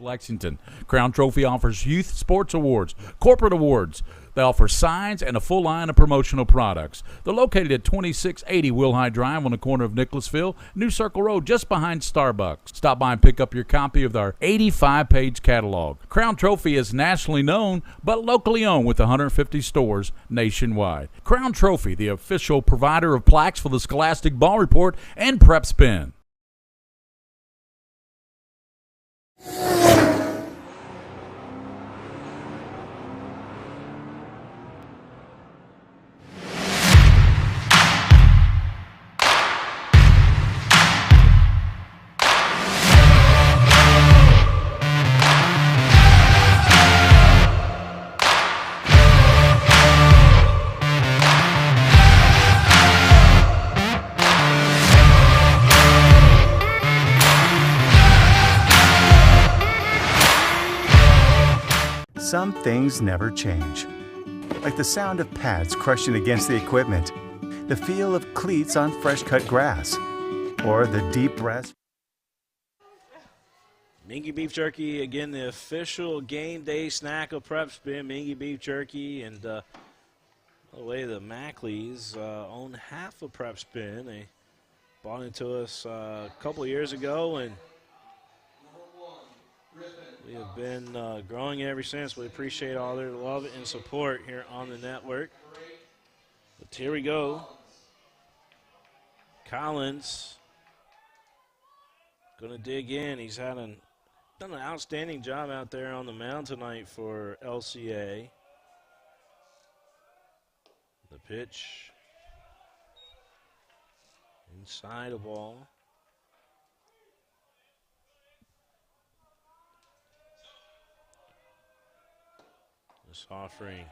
Speaker 1: Lexington. Crown Trophy offers youth sports awards, corporate awards. They offer signs and a full line of promotional products. They're located at 2680 Wilhite Drive on the corner of Nicholasville, New Circle Road, just behind Starbucks. Stop by and pick up your copy of our 85-page catalog. Crown Trophy is nationally known, but locally owned with 150 stores nationwide. Crown Trophy, the official provider of plaques for the Scholastic Ball Report and Prep Spin.
Speaker 2: Some things never change. Like the sound of pads crushing against the equipment, the feel of cleats on fresh-cut grass, or the deep breath.
Speaker 5: Mingy Beef Jerky, again, the official game day snack of Prep Spin. Mingy Beef Jerky, and by the way, the Mackleys own half of Prep Spin. They bought into us a couple years ago, and we have been growing ever since. We appreciate all their love and support here on the network. But here we go. Collins going to dig in. He's done an outstanding job out there on the mound tonight for LCA. The pitch inside a ball. This offering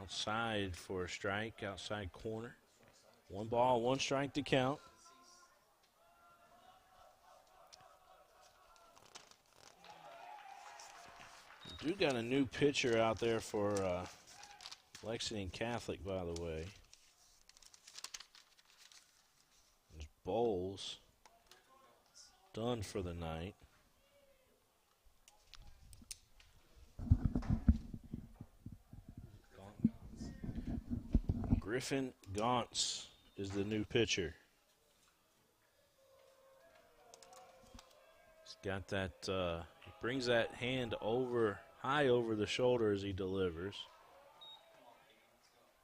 Speaker 5: outside for a strike, outside corner. 1 ball, 1 strike to count. We do got a new pitcher out there for Lexington Catholic, by the way. There's Bowles, done for the night. Griffin Gauntz is the new pitcher. He's got that, he brings that hand over, high over the shoulder as he delivers.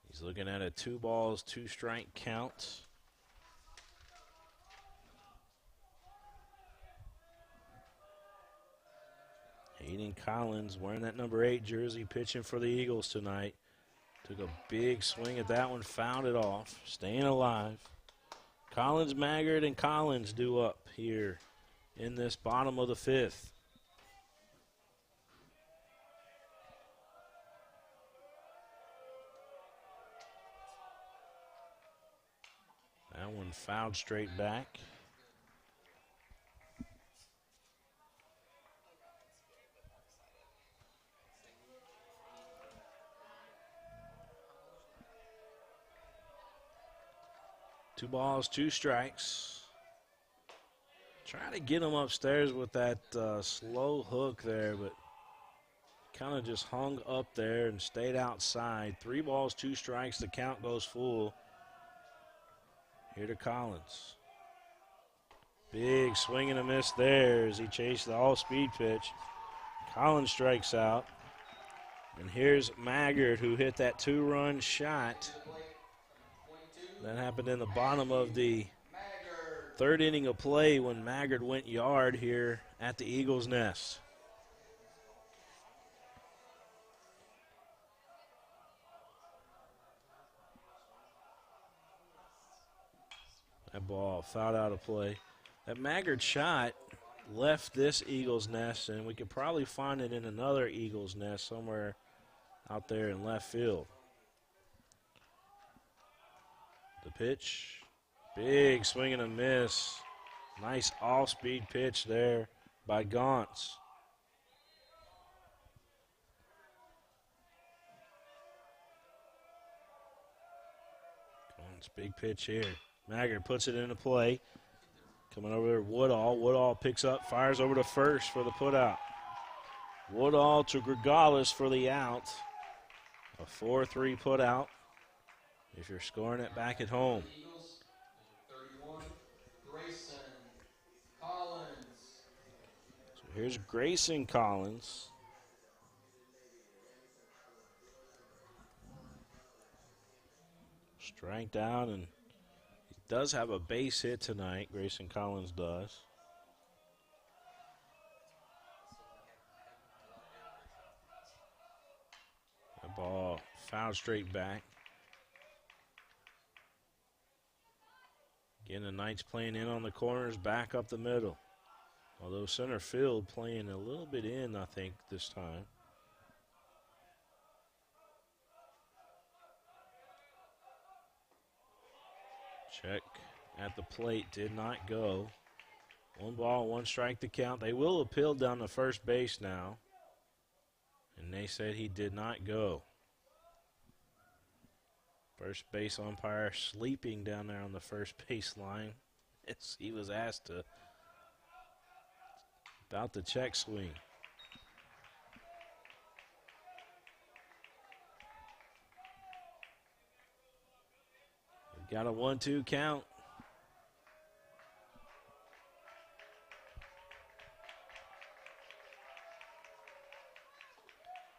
Speaker 5: He's looking at a 2-balls, 2-strike count. Hayden Collins wearing that number 8 jersey, pitching for the Eagles tonight. Took a big swing at that one, fouled it off, staying alive. Collins, Maggard, and Collins due up here in this bottom of the 5th. That one fouled straight back. Two balls, 2 strikes. Trying to get him upstairs with that slow hook there, but kind of just hung up there and stayed outside. 3 balls, 2 strikes. The count goes full. Here to Collins. Big swing and a miss there as he chased the all-speed pitch. Collins strikes out. And here's Maggard, who hit that 2-run shot. That happened in the bottom of the 3rd inning of play when Maggard went yard here at the Eagles' nest. That ball fouled out of play. That Maggard shot left this Eagles' nest, and we could probably find it in another Eagles' nest somewhere out there in left field. The pitch, big swing and a miss. Nice off-speed pitch there by Gauntz. Gauntz, big pitch here. Maggard puts it into play. Coming over there, Woodall. Woodall picks up, fires over to first for the putout. Woodall to Gregalis for the out. A 4-3 putout. If you're scoring it back at home.
Speaker 16: 31, Grayson Collins.
Speaker 5: So here's Grayson Collins. Strike down, and he does have a base hit tonight. Grayson Collins does. That ball fouled straight back. Again, the Knights playing in on the corners, back up the middle. Although center field playing a little bit in, I think, this time. Check at the plate, did not go. 1 ball, 1 strike to count. They will appeal down to first base now. And they said he did not go. First base umpire sleeping down there on the first base line. He was asked to about the check swing. We've got a 1-2 count.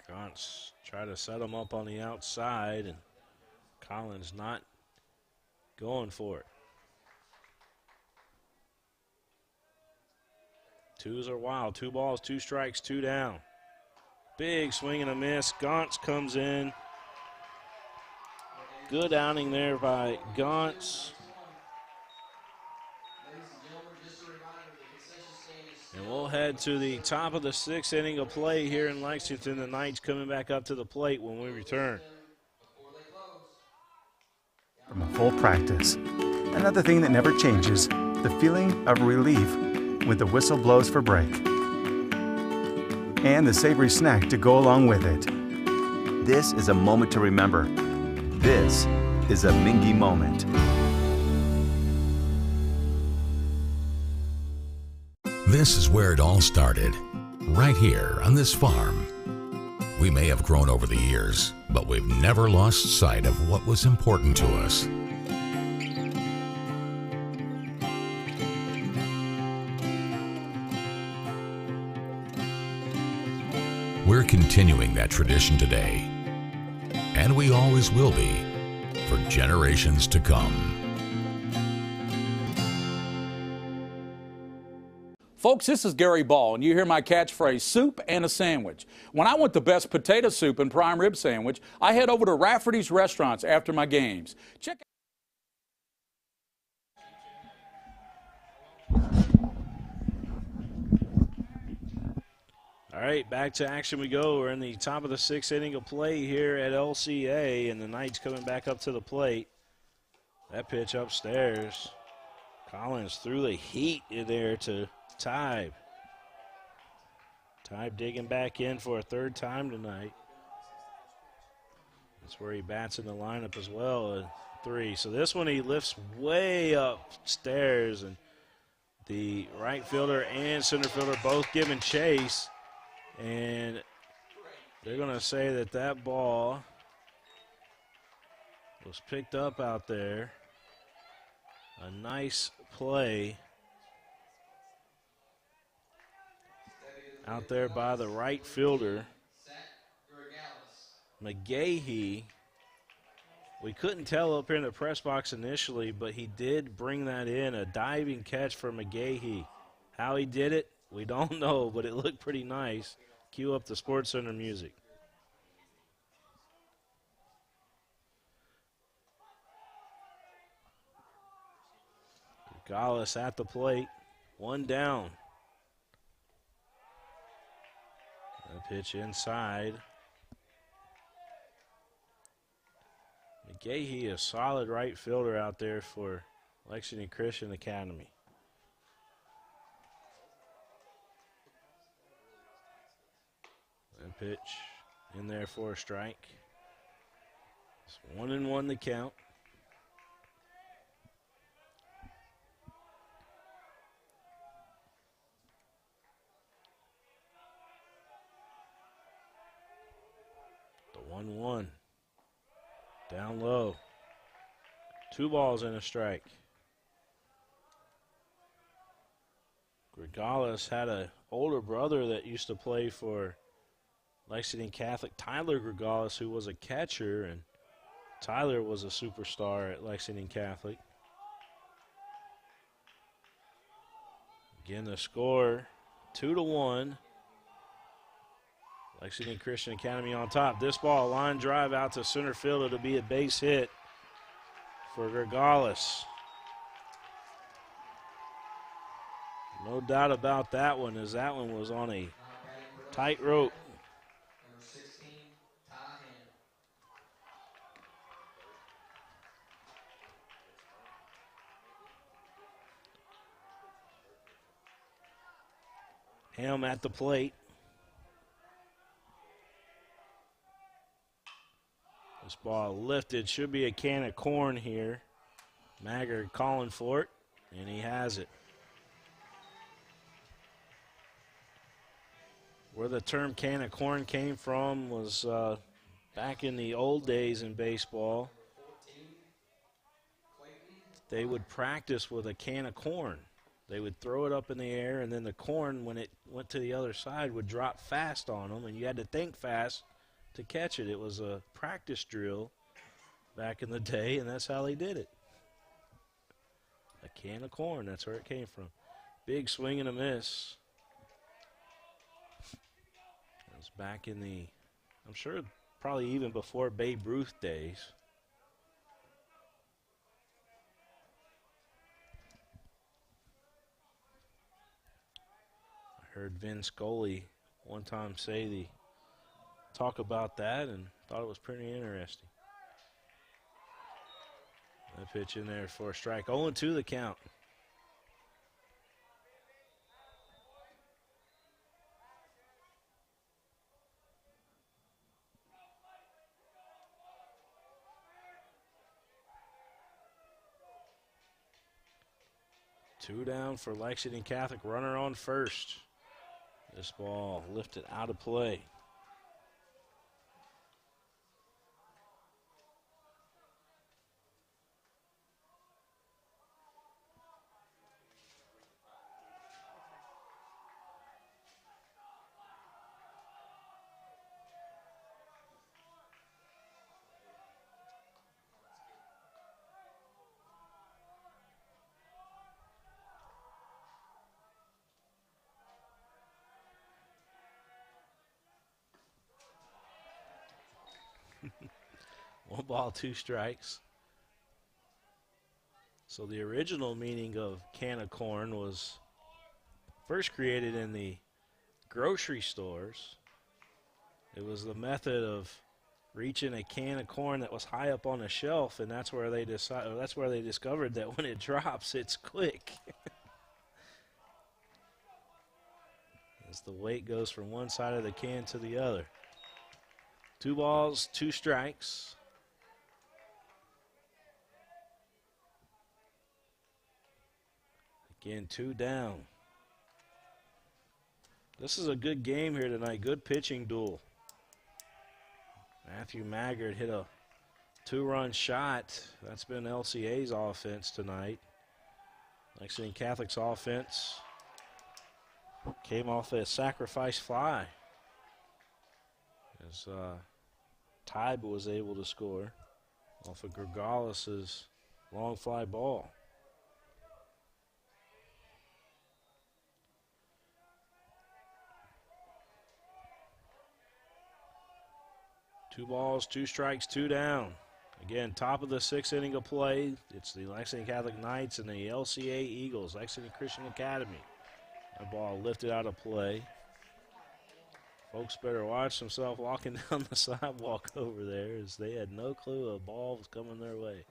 Speaker 5: Gauntz try to set him up on the outside, and Collins not going for it. 2s are wild. 2 balls, 2 strikes, 2 down. Big swing and a miss. Gauntz comes in. Good outing there by Gauntz. And we'll head to the top of the 6th inning of play here in Lexington. The Knights coming back up to the plate when we return.
Speaker 2: From a full practice. Another thing that never changes, the feeling of relief when the whistle blows for break. and the savory snack to go along with it.
Speaker 3: This is a moment to remember. This is a Mingy moment.
Speaker 4: This is where it all started, right here on this farm. We may have grown over the years, but we've never lost sight of what was important to us. We're continuing that tradition today, and we always will be for generations to come.
Speaker 1: Folks, this is Gary Ball, and you hear my catchphrase, soup and a sandwich. When I want the best potato soup and prime rib sandwich, I head over to Rafferty's restaurants after my games. Check out
Speaker 5: All right, back to action we go. We're in the top of the 6th inning of play here at LCA, and the Knights coming back up to the plate. That pitch upstairs. Collins threw the heat in there to Tybe. Tybe digging back in for a 3rd time tonight. That's where he bats in the lineup as well, at 3. So this one he lifts way upstairs, and the right fielder and center fielder both giving chase. And they're going to say that that ball was picked up out there. A nice play out there by the right fielder. McGahee, we couldn't tell up here in the press box initially, but he did bring that in, a diving catch for McGahee. How he did it, we don't know, but it looked pretty nice. Cue up the Sports Center music. Gallus at the plate, 1 down. A pitch inside. McGahee, a solid right fielder out there for Lexington Christian Academy. And pitch in there for a strike. It's 1-1 the count. The 1-1. Down low. 2 balls and a strike. Gregalis had an older brother that used to play for Lexington Catholic, Tyler Gregalis, who was a catcher, and Tyler was a superstar at Lexington Catholic. Again, the score 2-1. Lexington Christian Academy on top. This ball, line drive out to center field. It'll be a base hit for Gregalis. No doubt about that one, as that one was on a tight rope. Ham at the plate. This ball lifted, should be a can of corn here. Maggard calling for it, and he has it. Where the term can of corn came from was back in the old days in baseball. They would practice with a can of corn. They would throw it up in the air, and then the corn, when it went to the other side, would drop fast on them, and you had to think fast to catch it. It was a practice drill back in the day, and that's how they did it. A can of corn, that's where it came from. Big swing and a miss. It was back in the, I'm sure probably even before Babe Ruth days. I heard Vin Scully one time talk about that and thought it was pretty interesting. That pitch in there for a strike. 0-2 the count. 2 down for Lexington Catholic. Runner on first. This ball lifted out of play. One ball, 2 strikes. So the original meaning of can of corn was first created in the grocery stores. It was the method of reaching a can of corn that was high up on a shelf, and that's where they discovered that when it drops, it's quick. As the weight goes from one side of the can to the other. 2 balls, 2 strikes. Again, 2 down. This is a good game here tonight. Good pitching duel. Matthew Maggard hit a 2-run shot. That's been LCA's offense tonight. Lexington Catholic's offense came off a sacrifice fly. As Tybee was able to score off of Gregalis's long fly ball. Two balls, 2 strikes, 2 down. Again, top of the 6th inning of play. It's the Lexington Catholic Knights and the LCA Eagles, Lexington Christian Academy. That ball lifted out of play. Folks better watch themselves walking down the sidewalk over there, as they had no clue a ball was coming their way.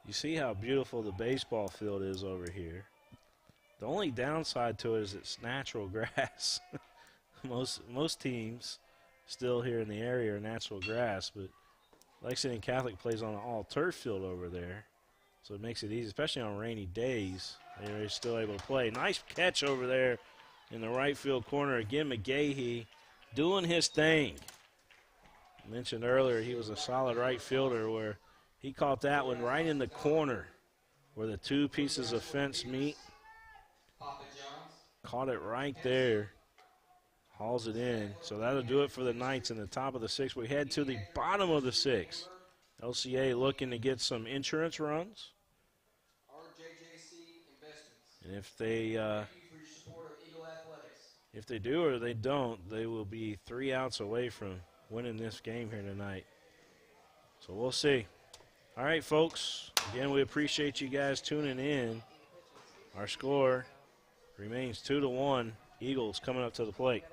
Speaker 5: You see how beautiful the baseball field is over here. The only downside to it is it's natural grass. Most teams still here in the area are natural grass, but Lexington Catholic plays on an all-turf field over there, so it makes it easy, especially on rainy days. They're still able to play. Nice catch over there in the right field corner. Again, McGahee doing his thing. I mentioned earlier he was a solid right fielder, where he caught that one right in the corner where the 2 pieces of fence meet. Caught it right there. Hauls it in. So that'll do it for the Knights in the top of the 6th. We head to the bottom of the 6th. LCA looking to get some insurance runs. And if they do or they don't, they will be 3 outs away from winning this game here tonight. So we'll see. All right, folks. Again, we appreciate you guys tuning in. Our score remains 2-1. Eagles coming up to the plate.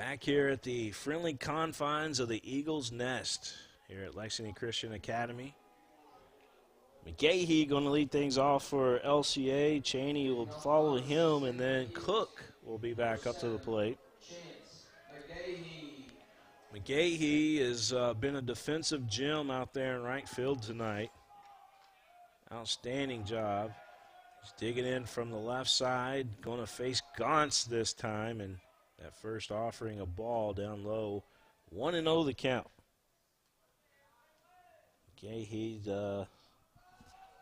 Speaker 5: Back here at the friendly confines of the Eagles' Nest here at Lexington Christian Academy. McGahee going to lead things off for LCA. Cheney will follow him, and then Cook will be back up to the plate. McGahee has been a defensive gem out there in right field tonight. Outstanding job. He's digging in from the left side, going to face Gauntz this time, and that first offering a ball down low. 1-0 the count. McGahee,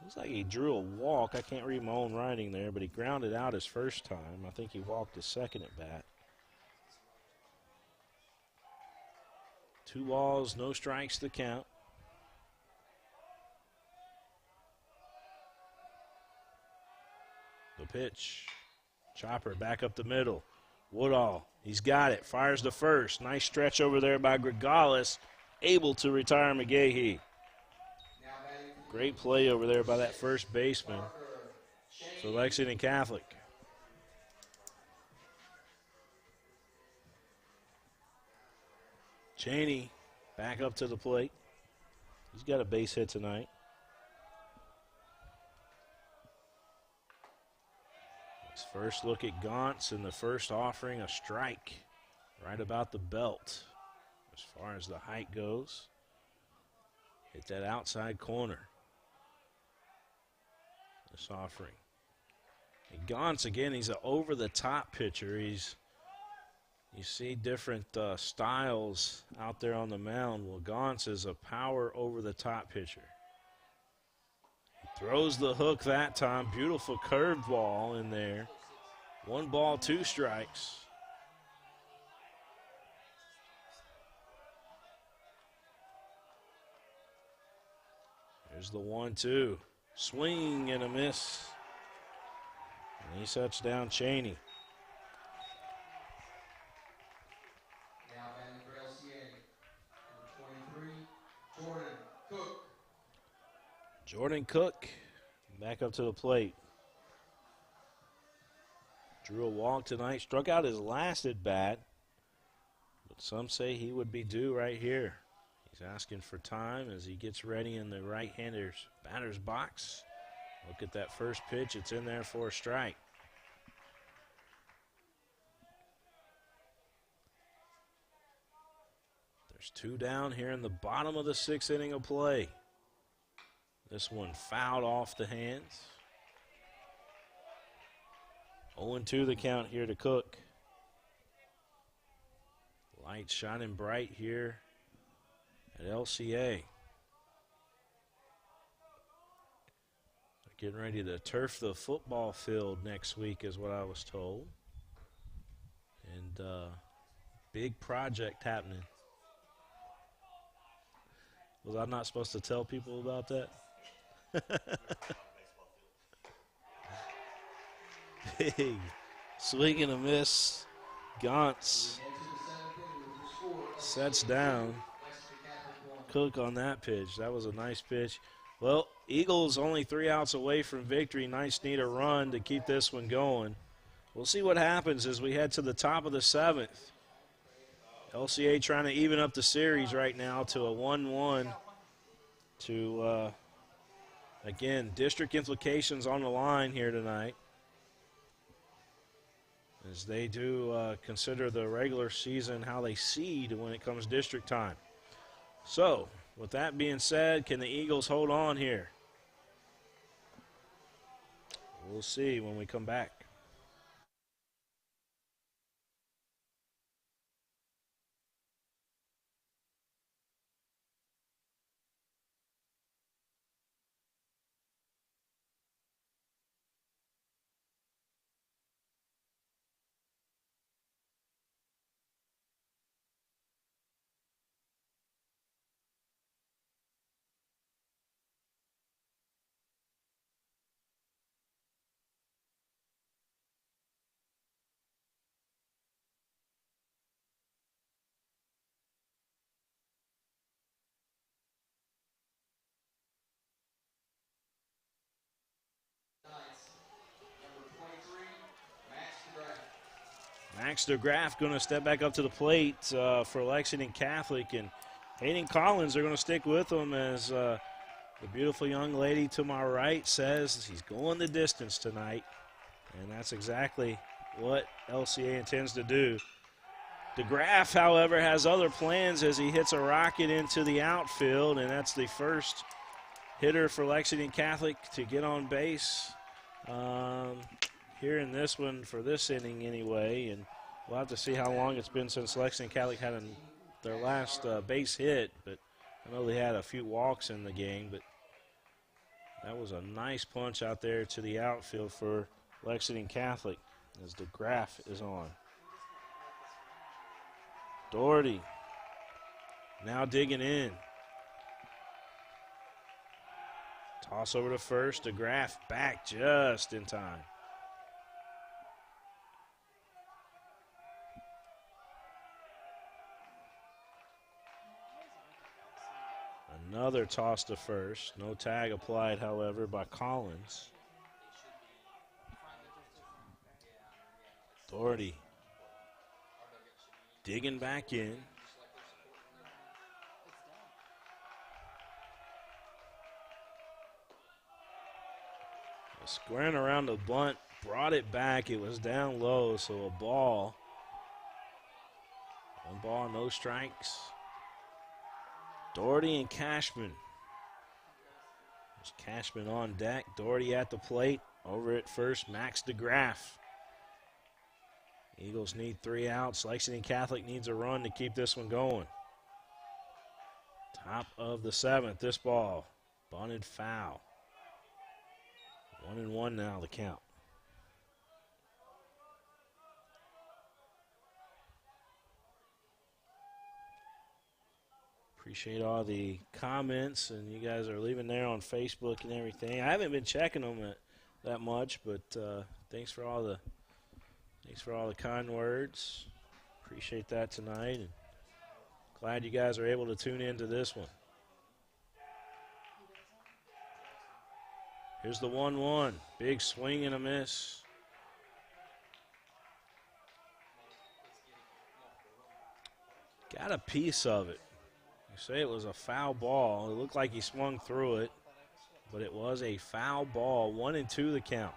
Speaker 5: looks like he drew a walk. I can't read my own writing there, but he grounded out his first time. I think he walked his second at bat. 2 balls, no strikes to count. The pitch. Chopper back up the middle. Woodall, he's got it. Fires to first. Nice stretch over there by Gregalis. Able to retire McGahee. Great play over there by that first baseman for Lexington Catholic. Cheney back up to the plate. He's got a base hit tonight. His first look at Gauntz, and the first offering a strike right about the belt as far as the height goes. Hit that outside corner. This offering. And Gauntz, again, he's an over-the-top pitcher. You see different styles out there on the mound. Well, Gauntz is a power over-the-top pitcher. He throws the hook that time. Beautiful curved ball in there. 1 ball, 2 strikes. There's the 1-2. Swing and a miss. And he sets down Cheney.
Speaker 16: Now batting for LCA, number 23, Jordan Cook.
Speaker 5: Jordan Cook back up to the plate. Drew a walk tonight. Struck out his last at bat. But some say he would be due right here. He's asking for time as he gets ready in the right-hander's batter's box. Look at that first pitch. It's in there for a strike. There's 2 down here in the bottom of the 6th inning of play. This one fouled off the hands. 0-2 the count here to Cook. Lights shining bright here at LCA. They're getting ready to turf the football field next week is what I was told. And big project happening. Was I not supposed to tell people about that? Big swing and a miss. Gauntz sets down Cook on that pitch. That was a nice pitch. Well, Eagles only 3 outs away from victory. Knights need a run to keep this one going. We'll see what happens as we head to the top of the 7th. LCA trying to even up the series right now to a 1-1 to, again, district implications on the line here tonight as they do consider the regular season how they seed when it comes district time. So, with that being said, can the Eagles hold on here? We'll see when we come back. Max DeGraff going to step back up to the plate for Lexington Catholic, and Hayden Collins are going to stick with him as the beautiful young lady to my right says he's going the distance tonight, and that's exactly what LCA intends to do. DeGraff, however, has other plans as he hits a rocket into the outfield, and that's the first hitter for Lexington Catholic to get on base here in this one for this inning anyway, and we'll have to see how long it's been since Lexington Catholic had their last base hit, but I know they had a few walks in the game, but that was a nice punch out there to the outfield for Lexington Catholic as DeGraff is on. Doherty now digging in. Toss over to first. DeGraff back just in time. Another toss to first. No tag applied, however, by Collins. Doherty digging back in. Squaring around the bunt, brought it back. It was down low, so a ball. 1 ball, no strikes. Doherty and Cashman. There's Cashman on deck. Doherty at the plate. Over at first, Max DeGraff. Eagles need 3 outs. Lexington Catholic needs a run to keep this one going. Top of the 7th. This ball bunted foul. 1-1 now, the count. Appreciate all the comments, and you guys are leaving there on Facebook and everything. I haven't been checking them that much, but thanks for all the kind words. Appreciate that tonight, and glad you guys are able to tune into this one. Here's the 1-1. Big swing and a miss. Got a piece of it. You say it was a foul ball. It looked like he swung through it, but it was a foul ball. 1-2 the count.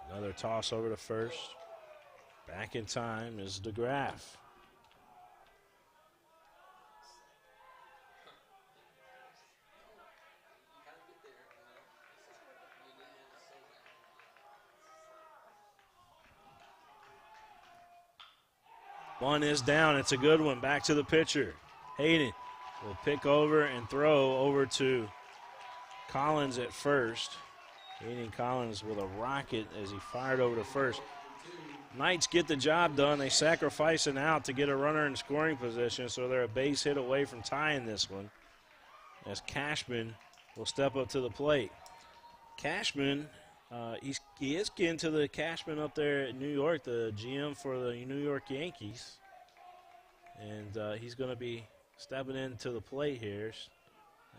Speaker 5: Another toss over to first. Back in time is DeGraff. One is down. It's a good one. Back to the pitcher. Hayden will pick over and throw over to Collins at first. Hayden Collins with a rocket as he fired over to first. Knights get the job done. They sacrifice an out to get a runner in scoring position, so they're a base hit away from tying this one as Cashman will step up to the plate. Cashman, he is getting to the Cashman up there at New York, the GM for the New York Yankees. And he's going to be stepping into the plate here.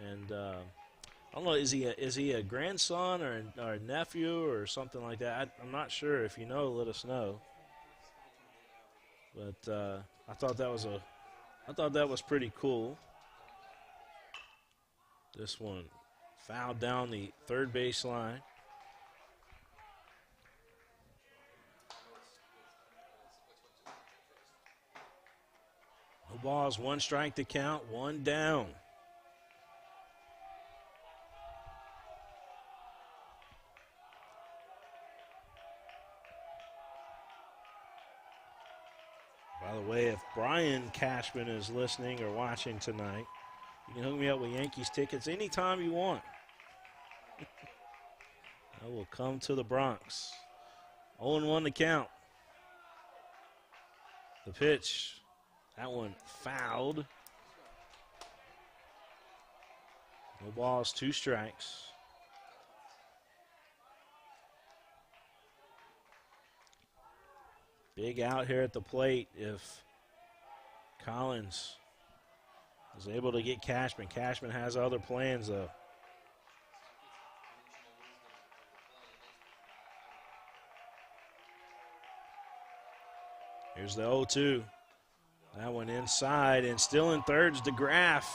Speaker 5: And I don't know, is he a grandson or a nephew or something like that? I'm not sure. If you know, let us know. But I thought that was pretty cool. This one fouled down the third base line. No balls, 1 strike to count, 1 down. By the way, if Brian Cashman is listening or watching tonight, you can hook me up with Yankees tickets anytime you want. I will come to the Bronx. 0-1 to count. The pitch. That one fouled. No balls, 2 strikes. Big out here at the plate if Collins is able to get Cashman. Cashman has other plans, though. There's the 0-2. That one inside, and still in third's DeGraff.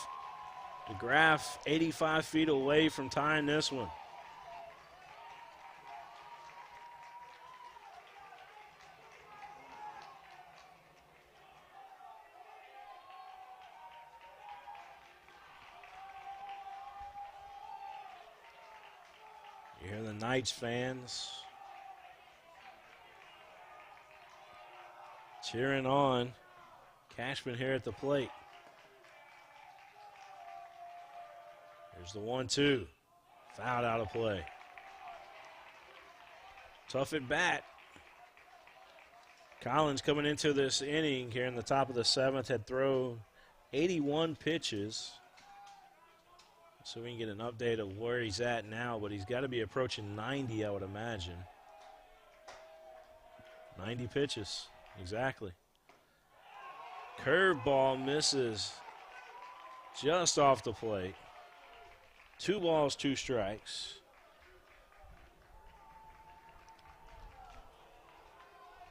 Speaker 5: DeGraff 85 feet away from tying this one. You hear the Knights fans cheering on. Cashman here at the plate. Here's the 1-2. Fouled out of play. Tough at bat. Collins coming into this inning here in the top of the 7th had thrown 81 pitches. So we can get an update of where he's at now, but he's got to be approaching 90, I would imagine. 90 pitches, exactly. Curveball misses just off the plate. 2 balls, 2 strikes.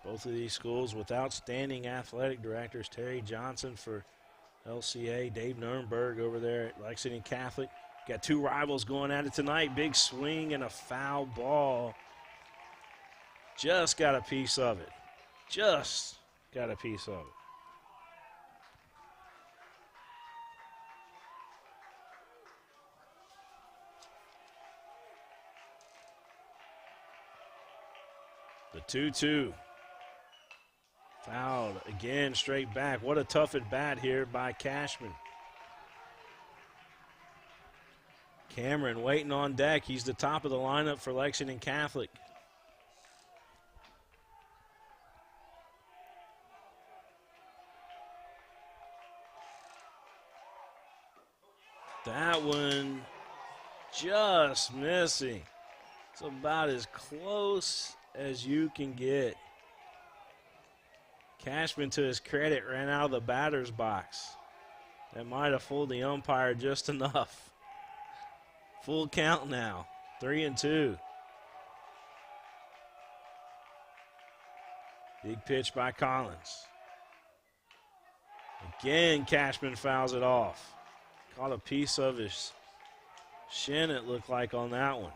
Speaker 5: Both of these schools with outstanding athletic directors. Terry Johnson for LCA, Dave Nurnberg over there at Lexington Catholic. Got 2 rivals going at it tonight. Big swing and a foul ball. Just got a piece of it. Just got a piece of it. The 2-2. Fouled again, straight back. What a tough at bat here by Cashman. Cameron waiting on deck. He's the top of the lineup for Lexington Catholic. That one just missing. It's about as close as you can get. Cashman, to his credit, ran out of the batter's box. That might have fooled the umpire just enough. Full count now, 3-2. Big pitch by Collins. Again, Cashman fouls it off. Caught a piece of his shin, it looked like, on that one.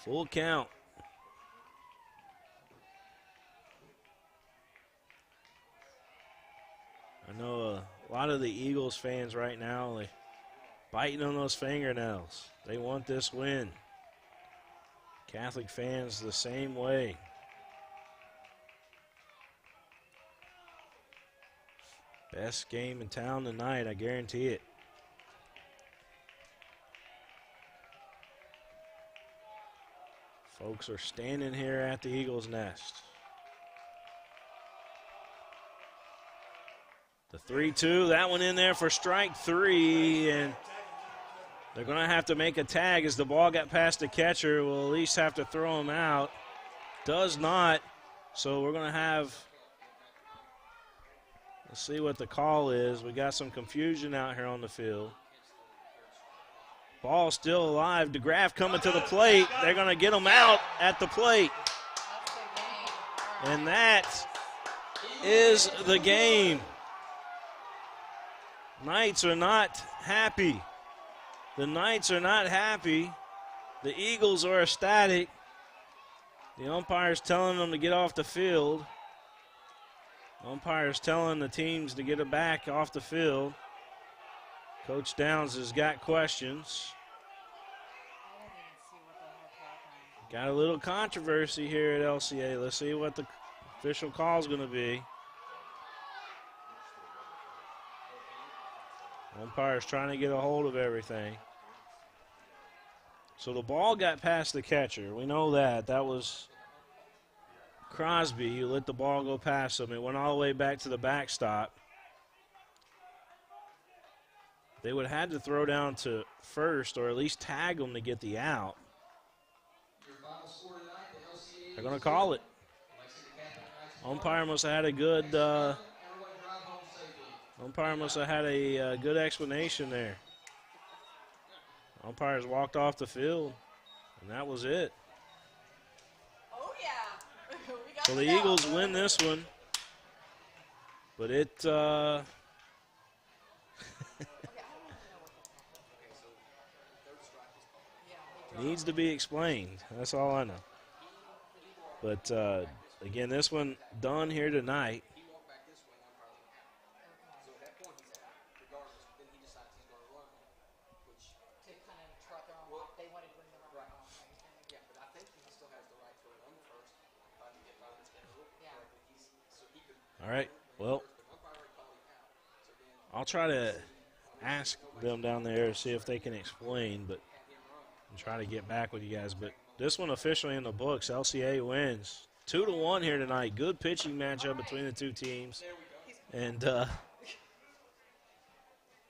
Speaker 5: Full count. I know a lot of the Eagles fans right now, they're biting on those fingernails. They want this win. Catholic fans the same way. Best game in town tonight, I guarantee it. Folks are standing here at the Eagles' Nest. The 3-2, that one in there for strike 3, and they're going to have to make a tag as the ball got past the catcher. We'll at least have to throw him out. Does not, so we're going to have, let's see what the call is. We got some confusion out here on the field. Ball still alive. DeGraff coming to the plate. They're going to get him out at the plate. And that is the game. Knights are not happy. The Knights are not happy. The Eagles are ecstatic. The umpire's telling them to get off the field. The umpire's telling the teams to get it back off the field. Coach Downs has got questions. Got a little controversy here at LCA. Let's see what the official call is going to be. Umpire's trying to get a hold of everything. So the ball got past the catcher. We know that. That was Crosby who let the ball go past him. It went all the way back to the backstop. They would have had to throw down to first or at least tag them to get the out. They're going to call it. Umpire must have had a good good explanation there. Umpires walked off the field, and that was it.
Speaker 20: Oh, yeah.
Speaker 5: So the Eagles win this one, but it needs to be explained. That's all I know. But, again, this one done here tonight. All right, well, I'll try to ask them down there, see if they can explain, but and try to get back with you guys. But this one officially in the books. LCA wins 2-1 here tonight. Good pitching matchup between the two teams. And,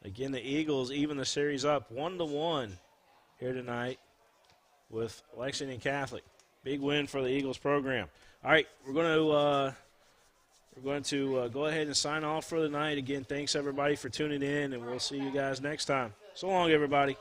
Speaker 5: again, the Eagles even the series up 1-1 here tonight with Lexington Catholic. Big win for the Eagles program. All right, we're going to go ahead and sign off for the night. Again, thanks, everybody, for tuning in, and we'll see you guys next time. So long, everybody.